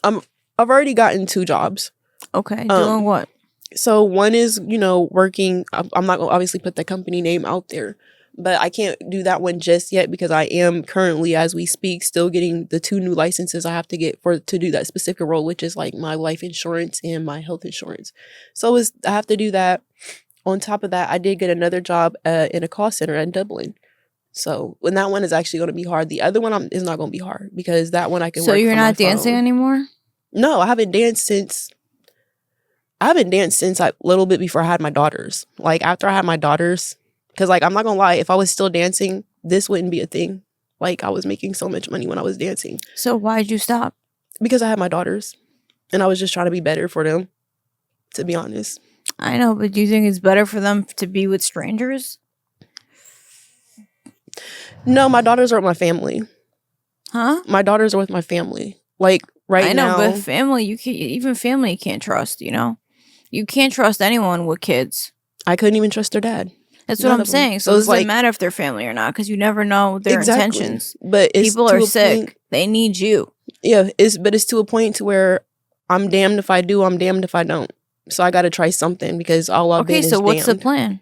already gotten 2 jobs. Okay, doing what? So one is, you know, working. I'm not gonna obviously put the company name out there, but I can't do that one just yet because I am currently, as we speak, still getting the 2 new licenses I have to get to do that specific role, which is like my life insurance and my health insurance. So I have to do that. On top of that, I did get another job in a call center in Dublin. So when that one is actually going to be hard. The other one is not going to be hard because that one I can. So work you're from not my dancing phone. anymore? No, I haven't danced since a little bit before I had my daughters. Like after I had my daughters, because like I'm not gonna lie, if I was still dancing, this wouldn't be a thing. Like I was making so much money when I was dancing. So why'd you stop? Because I had my daughters, and I was just trying to be better for them. To be honest, I know, but do you think it's better for them to be with strangers? No, my daughters are with my family. Huh? My daughters are with my family. Like right now, I know, but family, you can't trust. You know, you can't trust anyone with kids. I couldn't even trust their dad. That's what I'm saying. So it doesn't matter if they're family or not because you never know their intentions. But people are sick. They need you. Yeah, it's to a point to where I'm damned if I do, I'm damned if I don't. So I got to try something because all I've been is damned. Okay, so what's the plan?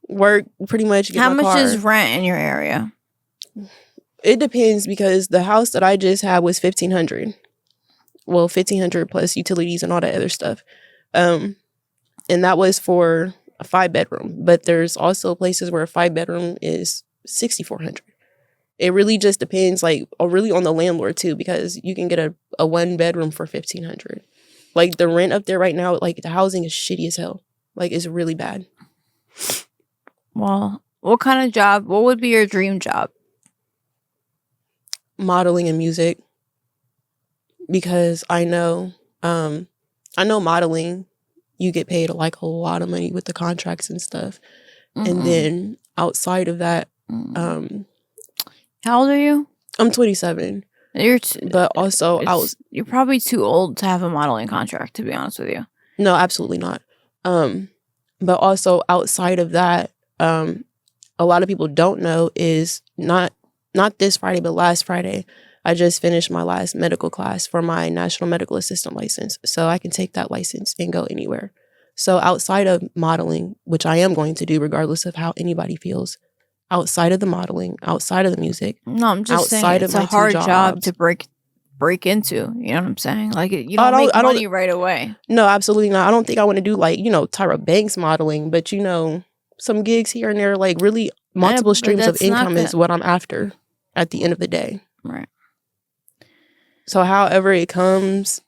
Work, pretty much. How much is rent in your area? It depends because the house that I just had was $1,500. Well, $1,500 plus utilities and all that other stuff. And that was for a 5-bedroom. But there's also places where a 5-bedroom is $6,400. It really just depends, like, really on the landlord too, because you can get a 1-bedroom for $1,500. Like the rent up there right now, like the housing is shitty as hell. Like it's really bad. Well, what kind of job? What would be your dream job? Modeling and music. Because I know modeling, you get paid like a lot of money with the contracts and stuff. And then outside of that, how old are you? I'm 27. But also you're probably too old to have a modeling contract, to be honest with you. No, absolutely not. But also outside of that, a lot of people don't know is not this Friday, but last Friday, I just finished my last medical class for my National Medical Assistant license. So I can take that license and go anywhere. So outside of modeling, which I am going to do regardless of how anybody feels, outside of the modeling, outside of the music. No, I'm just saying it's a hard job to break into. You know what I'm saying? Like you don't make money right away. No, absolutely not. I don't think I want to do like, Tyra Banks modeling, but some gigs here and there, like really multiple streams of income is what I'm after. at the end of the day. Right. So however it comes,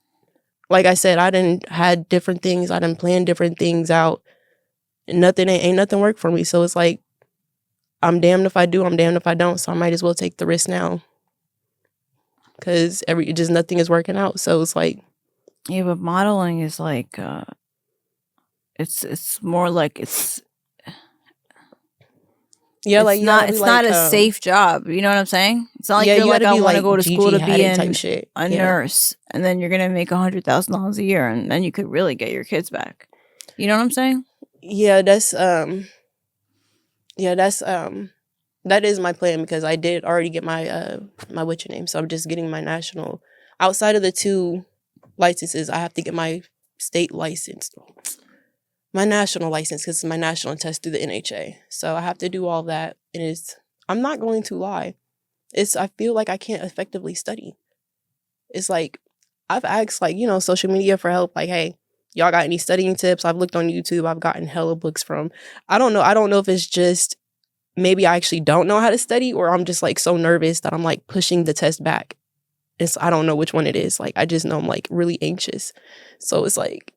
like I said, I done had different things. I done planned different things out. And ain't nothing work for me. So it's like, I'm damned if I do, I'm damned if I don't. So I might as well take the risk now. Because just nothing is working out. So it's like. Yeah, but modeling is like, it's more like it's. Yeah, it's like not. It's not a safe job. You know what I'm saying? It's not like you're like, I want to go to school to be a nurse, and then you're gonna make $100,000 a year, and then you could really get your kids back. You know what I'm saying? Yeah, that is my plan, because I did already get my my name. So I'm just getting my national. Outside of the 2 licenses, I have to get my state license. My national license, because it's my national test through the NHA. So I have to do all that. And I'm not going to lie. I feel like I can't effectively study. It's like, I've asked, like, social media for help. Like, hey, y'all got any studying tips? I've looked on YouTube. I've gotten hella books from. I don't know. I don't know if it's just, maybe I actually don't know how to study, or I'm just like so nervous that I'm like pushing the test back. I don't know which one it is. Like, I just know I'm like really anxious. So it's like,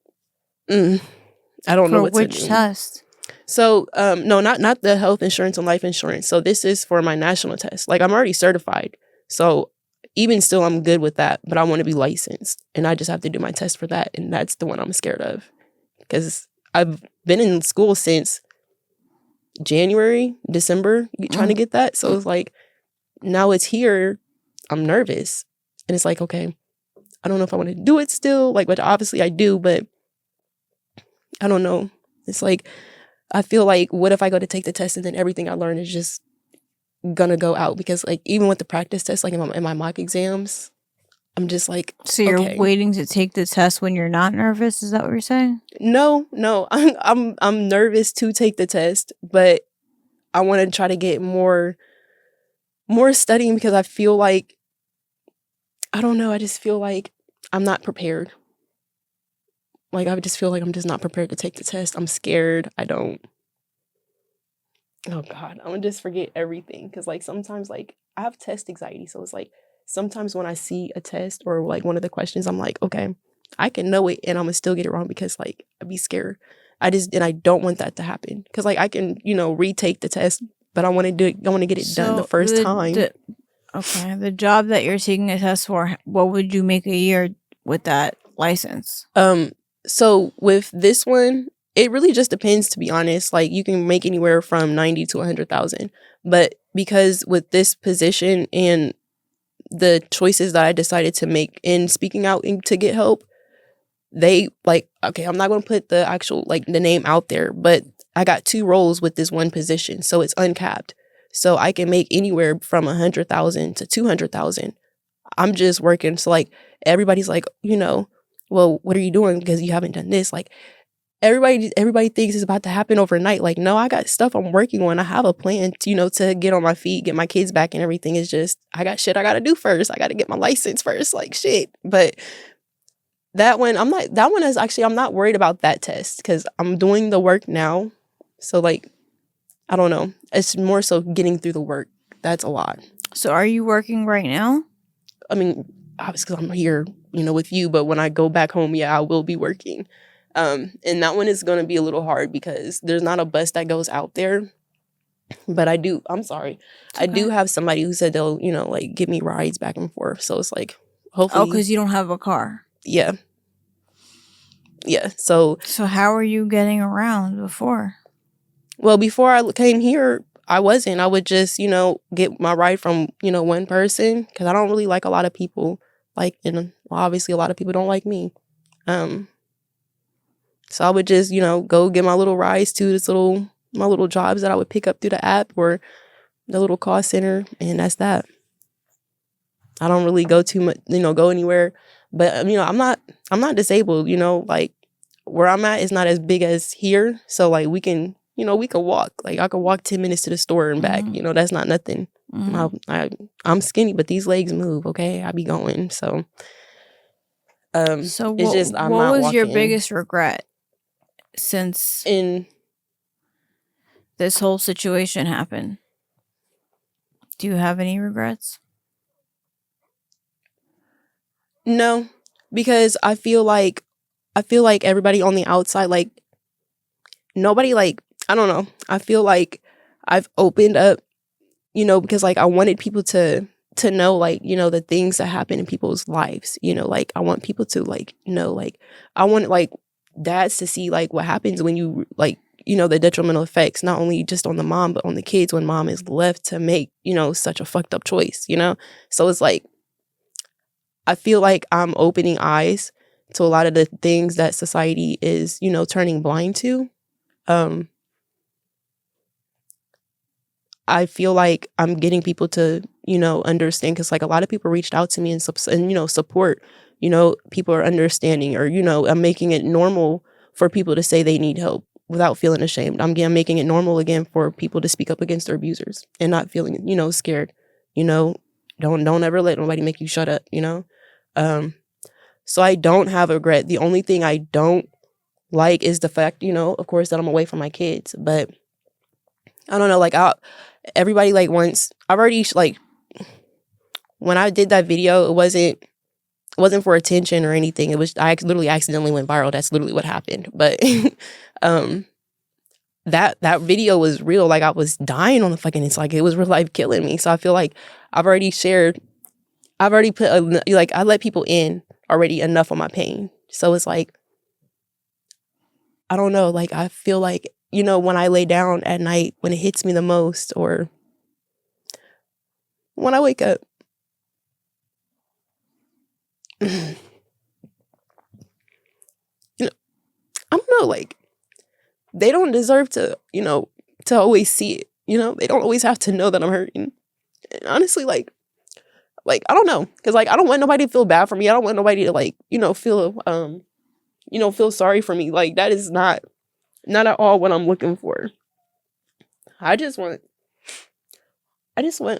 I don't know what to do. For which test? So, no, not the health insurance and life insurance. So this is for my national test. Like, I'm already certified. So even still, I'm good with that. But I want to be licensed. And I just have to do my test for that. And that's the one I'm scared of. Because I've been in school since December, trying to get that. So it's like, now it's here. I'm nervous. And it's like, okay, I don't know if I want to do it still. Like, but obviously I do, but I don't know. It's like, I feel like, what if I go to take the test and then everything I learn is just gonna go out? Because like, even with the practice test, like in my mock exams, I'm just like, so you're waiting to take the test when you're not nervous? Is that what you're saying? No, I'm nervous to take the test, but I want to try to get more studying, because I feel like, I don't know, I just feel like I'm not prepared. Like, I just feel like I'm just not prepared to take the test. I'm scared. Oh God, I'm gonna just forget everything. Because like, sometimes like, I have test anxiety. So it's like, sometimes when I see a test or like one of the questions, I'm like, okay, I can know it and I'm gonna still get it wrong, because like, I'd be scared. I don't want that to happen. Because like, I can, retake the test, but I want to get it done the first time. Okay, the job that you're taking a test for, what would you make a year with that license? So with this one, it really just depends, to be honest. Like, you can make anywhere from 90 to 100,000. But because with this position and the choices that I decided to make in speaking out to get help, they like, okay, I'm not going to put the actual, like, the name out there, but I got 2 roles with this one position. So it's uncapped. So I can make anywhere from 100,000 to 200,000. I'm just working. So like, everybody's like, well, what are you doing? Because you haven't done this. Like, everybody thinks it's about to happen overnight. Like, no, I got stuff I'm working on. I have a plan to, to get on my feet, get my kids back and everything. Is just, I got shit I got to do first. I got to get my license first, like shit. But that one is actually, I'm not worried about that test, because I'm doing the work now. So like, I don't know. It's more so getting through the work. That's a lot. So are you working right now? I mean, obviously, 'cause I'm here, with you. But when I go back home, yeah, I will be working. And that one is going to be a little hard, because there's not a bus that goes out there. But I do have somebody who said they'll, like, give me rides back and forth. So it's like, hopefully. Oh, because you don't have a car. Yeah. Yeah. So how are you getting around before? Well, before I came here, I wasn't. I would just, get my ride from, one person, because I don't really like a lot of people. Like, obviously a lot of people don't like me. So I would just, go get my little rides to my little jobs that I would pick up through the app or the little call center, and that's that. I don't really go too much, go anywhere. But I'm not disabled. Like, where I'm at is not as big as here, so like we can walk. Like, I could walk 10 minutes to the store and back. Mm-hmm. That's not nothing. Mm-hmm. I'm skinny, but these legs move. Okay, I be going. So, so it's just I'm what not was walking. your biggest regret since this whole situation happened? Do you have any regrets? No, because I feel like everybody on the outside, like nobody, like, I don't know. I feel like I've opened up, because like I wanted people to know, like, the things that happen in people's lives, like I want people to like know, like I want like dads to see like what happens when you like, the detrimental effects, not only just on the mom, but on the kids when mom is left to make, such a fucked up choice, So it's like, I feel like I'm opening eyes to a lot of the things that society is, turning blind to. I feel like I'm getting people to, understand, because like a lot of people reached out to me and support, people are understanding, or, I'm making it normal for people to say they need help without feeling ashamed. I'm making it normal again for people to speak up against their abusers and not feeling, scared, don't ever let nobody make you shut up, So I don't have a regret. The only thing I don't like is the fact, of course, that I'm away from my kids. But I don't know, like everybody like wants. I've already like when I did that video, it wasn't for attention or anything. It was I literally accidentally went viral. That's literally what happened. But that video was real. Like I was dying on the fucking. It's like it was real life killing me. So I feel like I've already put I let people in already enough on my pain. So it's like, I don't know, like I feel like, when I lay down at night, when it hits me the most, or when I wake up, I don't know, like they don't deserve to, to always see it, they don't always have to know that I'm hurting. And honestly, like I don't know, because like I don't want nobody to feel bad for me. I don't want nobody to like, feel sorry for me. Like that is not at all what I'm looking for. I just want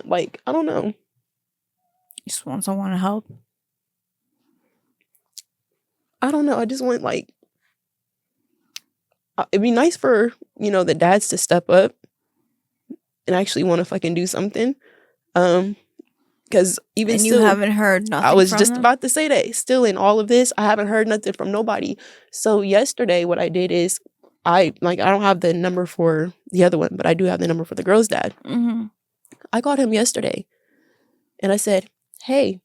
like, I don't know. You just want someone to help? I don't know. I just want like, it'd be nice for, the dads to step up and actually want to fucking do something. Because even and still, you haven't heard nothing. I was from just them? about to say that. Still in all of this, I haven't heard nothing from nobody. So yesterday, what I did is I don't have the number for the other one, but I do have the number for the girl's dad. Mm-hmm. I called him yesterday, and I said, "Hey,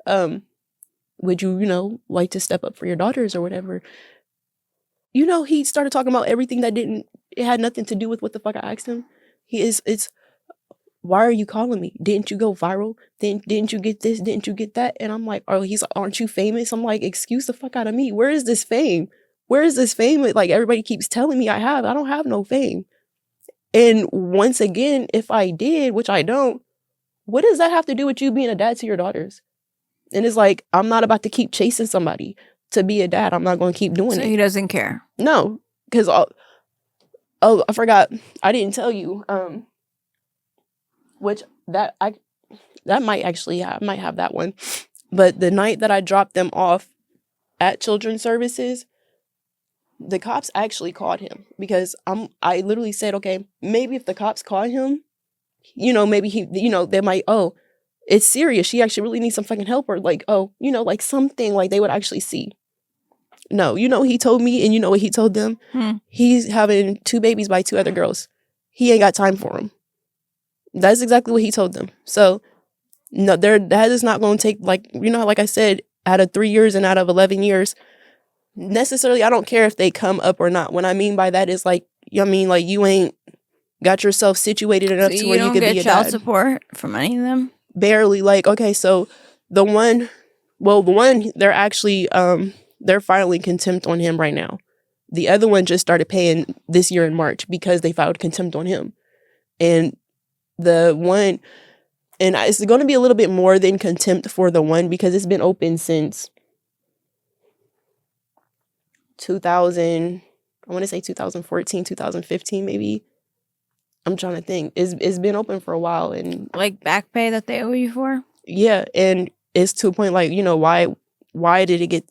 would you like to step up for your daughters or whatever?" He started talking about everything that it had nothing to do with what the fuck I asked him. It's why are you calling me? Didn't you go viral? Didn't you get this? Didn't you get that? And I'm like, oh, he's like, aren't you famous? I'm like, excuse the fuck out of me. Where is this fame? Where is this fame? Like everybody keeps telling me I don't have no fame. And once again, if I did, which I don't, what does that have to do with you being a dad to your daughters? And it's like, I'm not about to keep chasing somebody to be a dad. I'm not going to keep doing it. So he doesn't care? No, because, I forgot. I didn't tell you. Which that might actually I might have that one. But the night that I dropped them off at Children's Services, the cops actually called him, because I literally said, okay, maybe if the cops call him, maybe he, they might, oh, it's serious. She actually really needs some fucking help, or like, oh, like something like they would actually see. No, he told me, and you know what he told them? He's having 2 babies by 2 other girls. He ain't got time for them. That's exactly what he told them. So, no, that is not going to take, like, like I said, out of 3 years and out of 11 years, necessarily, I don't care if they come up or not. What I mean by that is, like, like you ain't got yourself situated enough to where you could be a dad. You don't get child support from any of them? Barely. Like, okay, so the one, they're actually, they're filing contempt on him right now. The other one just started paying this year in March because they filed contempt on him. And the one, and it's going to be a little bit more than contempt for the one, because it's been open since 2000, I want to say 2014, 2015, maybe. I'm trying to think. It's been open for a while. And like back pay that they owe you for? Yeah. And it's to a point like, why did it get,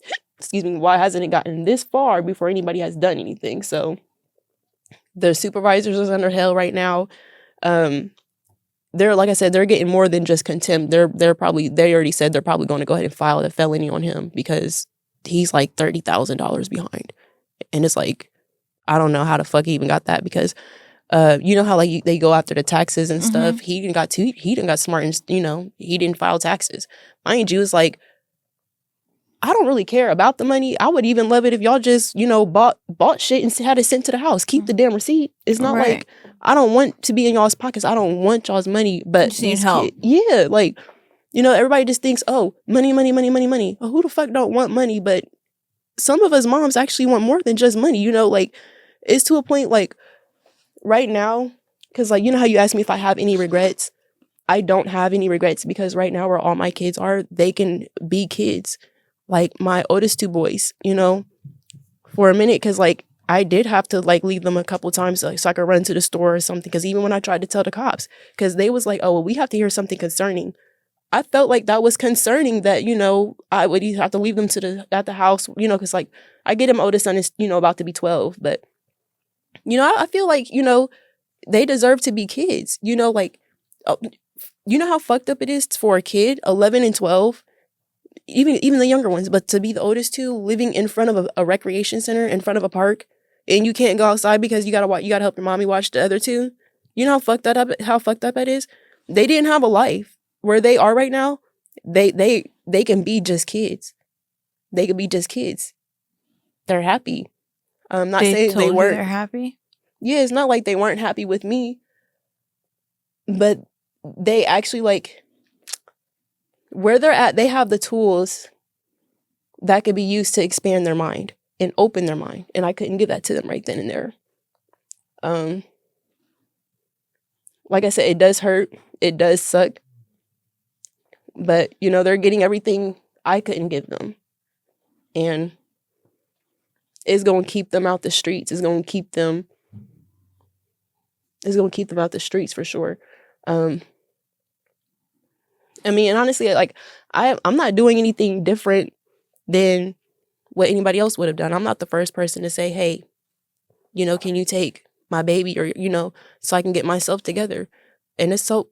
why hasn't it gotten this far before anybody has done anything? So the supervisors is under hell right now. they're, like I said, they're getting more than just contempt. They already said they're probably going to go ahead and file a felony on him because he's like $30,000 behind. And it's like, I don't know how the fuck he even got that, because you know how like they go after the taxes and stuff. He didn't got smart and, you know, he didn't file taxes. Mind you, it's like, I don't really care about the money. I would even love it if y'all just, you know, bought shit and had it sent to the house. Keep the damn receipt. It's not like I don't want to be in y'all's pockets. I don't want y'all's money, but just need help. Yeah, like, you know, everybody just thinks, oh, money, money, money, money, money. Oh, who the fuck don't want money? But some of us moms actually want more than just money. You know, like, it's to a point like right now, because like, you know how you asked me if I have any regrets? I don't have any regrets, because right now where all my kids are, they can be kids. Like my oldest 2 boys, you know, for a minute, because like I did have to like leave them a couple times so I could run to the store or something. Because even when I tried to tell the cops, because they was like, oh, well, we have to hear something concerning. I felt like that was concerning, that, you know, I would have to leave them at the house, you know, because like I get him oldest son is, you know, about to be 12. But, you know, I feel like, you know, they deserve to be kids, you know, like, you know how fucked up it is for a kid, 11 and 12, even the younger ones, but to be the oldest 2 living in front of a recreation center, in front of a park, and you can't go outside because you gotta help your mommy watch the other 2. You know how fucked up that is? They didn't have a life. Where they are right now, they can be just kids. They could be just kids. They're happy. I'm not saying they weren't. They're happy? Yeah, it's not like they weren't happy with me. But they actually, like, where they're at, they have the tools that could be used to expand their mind and open their mind. And I couldn't give that to them right then and there. Like I said, it does hurt. It does suck. But, you know, they're getting everything I couldn't give them. And it's going to keep them out the streets. It's going to keep them out the streets for sure. I mean, and honestly, like, I'm not doing anything different than what anybody else would have done. I'm not the first person to say, hey, you know, can you take my baby, or, you know, so I can get myself together. And it's not,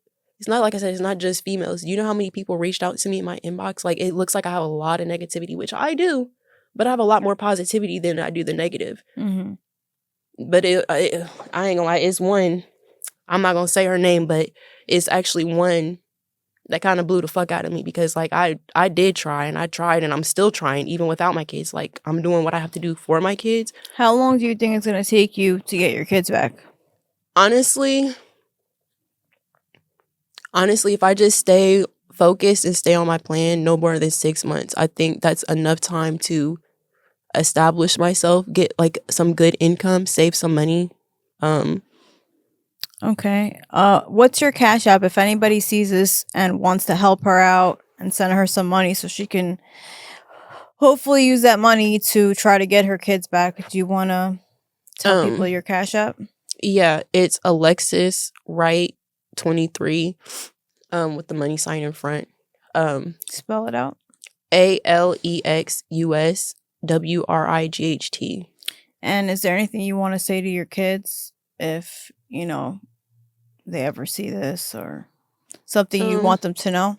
like I said, it's not just females. You know how many people reached out to me in my inbox? Like, it looks like I have a lot of negativity, which I do, but I have a lot more positivity than I do the negative. But I ain't gonna lie, it's one, I'm not gonna say her name, but it's actually one that kind of blew the fuck out of me, because like I did try, and I tried, and I'm still trying even without my kids. Like, I'm doing what I have to do for my kids. How long do you think it's going to take you to get your kids back? Honestly, if I just stay focused and stay on my plan, no more than 6 months. I think that's enough time to establish myself, get like some good income, save some money. Okay. What's your Cash App if anybody sees this and wants to help her out and send her some money so she can hopefully use that money to try to get her kids back? Do you want to tell people your Cash App? Yeah, it's Alexis Wright 23 with the money sign in front. Spell it out. ALEXUSWRIGHT. And is there anything you want to say to your kids if, you know, they ever see this, or something you want them to know?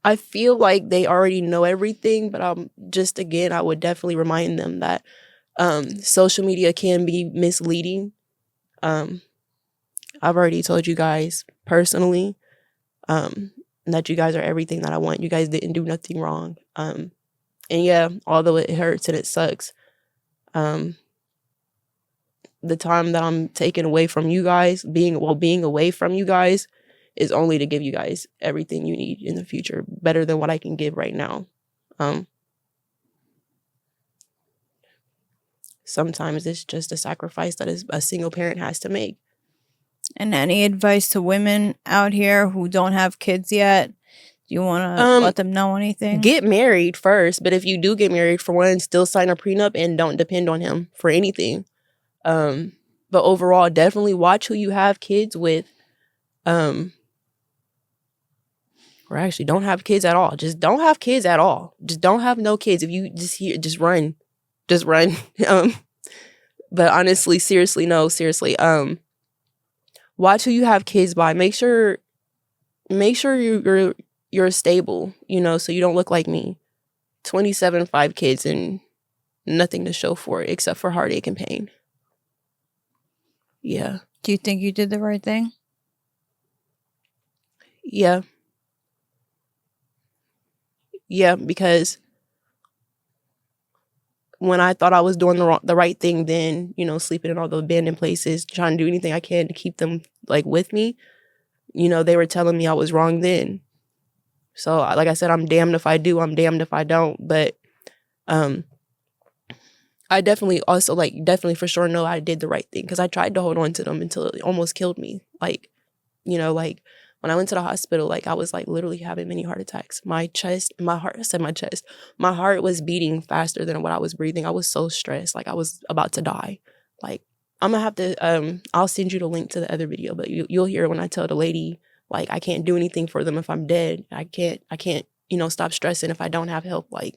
I feel like they already know everything, but I would definitely remind them that social media can be misleading. I've already told you guys personally that you guys are everything that I want. You guys didn't do nothing wrong. And yeah, although it hurts and it sucks, the time that I'm taking away from you guys, being away from you guys, is only to give you guys everything you need in the future, better than what I can give right now. Sometimes it's just a sacrifice that a single parent has to make. And any advice to women out here who don't have kids yet? Do you want to let them know anything? Get married first, but if you do get married, for one, still sign a prenup and don't depend on him for anything. But overall, definitely watch who you have kids with. Or actually, don't have kids at all. Just don't have kids at all. Just don't have no kids. If you just run. Just run. But honestly, seriously, watch who you have kids by. Make sure you're stable, you know, so you don't look like me. 27, 5 kids and nothing to show for it except for heartache and pain. Yeah. Do you think you did the right thing? Yeah. Yeah, because when I thought I was doing the right thing, then, you know, sleeping in all the abandoned places, trying to do anything I can to keep them like with me, you know, they were telling me I was wrong then. So like I said, I'm damned if I do, I'm damned if I don't. But I definitely also definitely for sure know I did the right thing, because I tried to hold on to them until it almost killed me. Like, you know, like when I went to the hospital, like I was like literally having many heart attacks. My heart was beating faster than what I was breathing. I was so stressed, like I was about to die. Like, I'm gonna have to I'll send you the link to the other video, but you'll hear when I tell the lady, like, I can't do anything for them if I'm dead. I can't, you know, stop stressing if I don't have help. Like,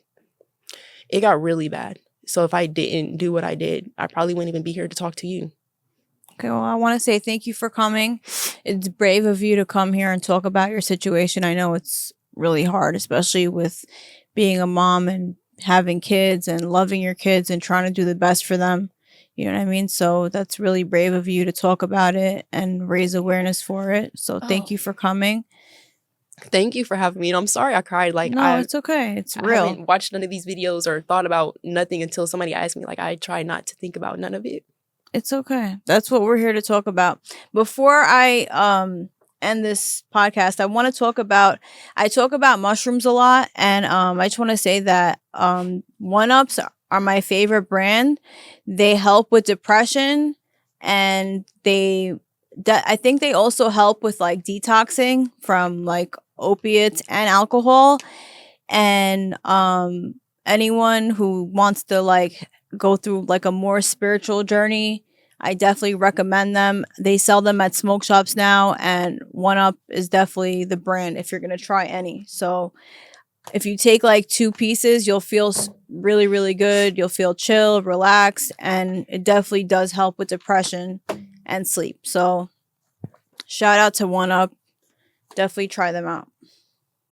it got really bad. So if I didn't do what I did, I probably wouldn't even be here to talk to you. Okay, well, I want to say thank you for coming. It's brave of you to come here and talk about your situation. I know it's really hard, especially with being a mom and having kids and loving your kids and trying to do the best for them. You know what I mean? So that's really brave of you to talk about it and raise awareness for it. So thank you for coming. Thank you for having me. And I'm sorry I cried. Like, no, it's okay. It's real. I haven't watched none of these videos or thought about nothing until somebody asked me. Like, I try not to think about none of it. It's okay. That's what we're here to talk about. Before I end this podcast, I want to talk about, I talk about mushrooms a lot, and I just want to say that 1-Ups are my favorite brand. They help with depression, and I think they also help with like detoxing from like opiates and alcohol. And anyone who wants to like go through like a more spiritual journey, I definitely recommend them. They sell them at smoke shops now, and 1-Up is definitely the brand if you're going to try any. So if you take like 2 pieces, you'll feel really, really good. You'll feel chill, relaxed, and it definitely does help with depression and sleep. So shout out to 1-Up. Definitely try them out.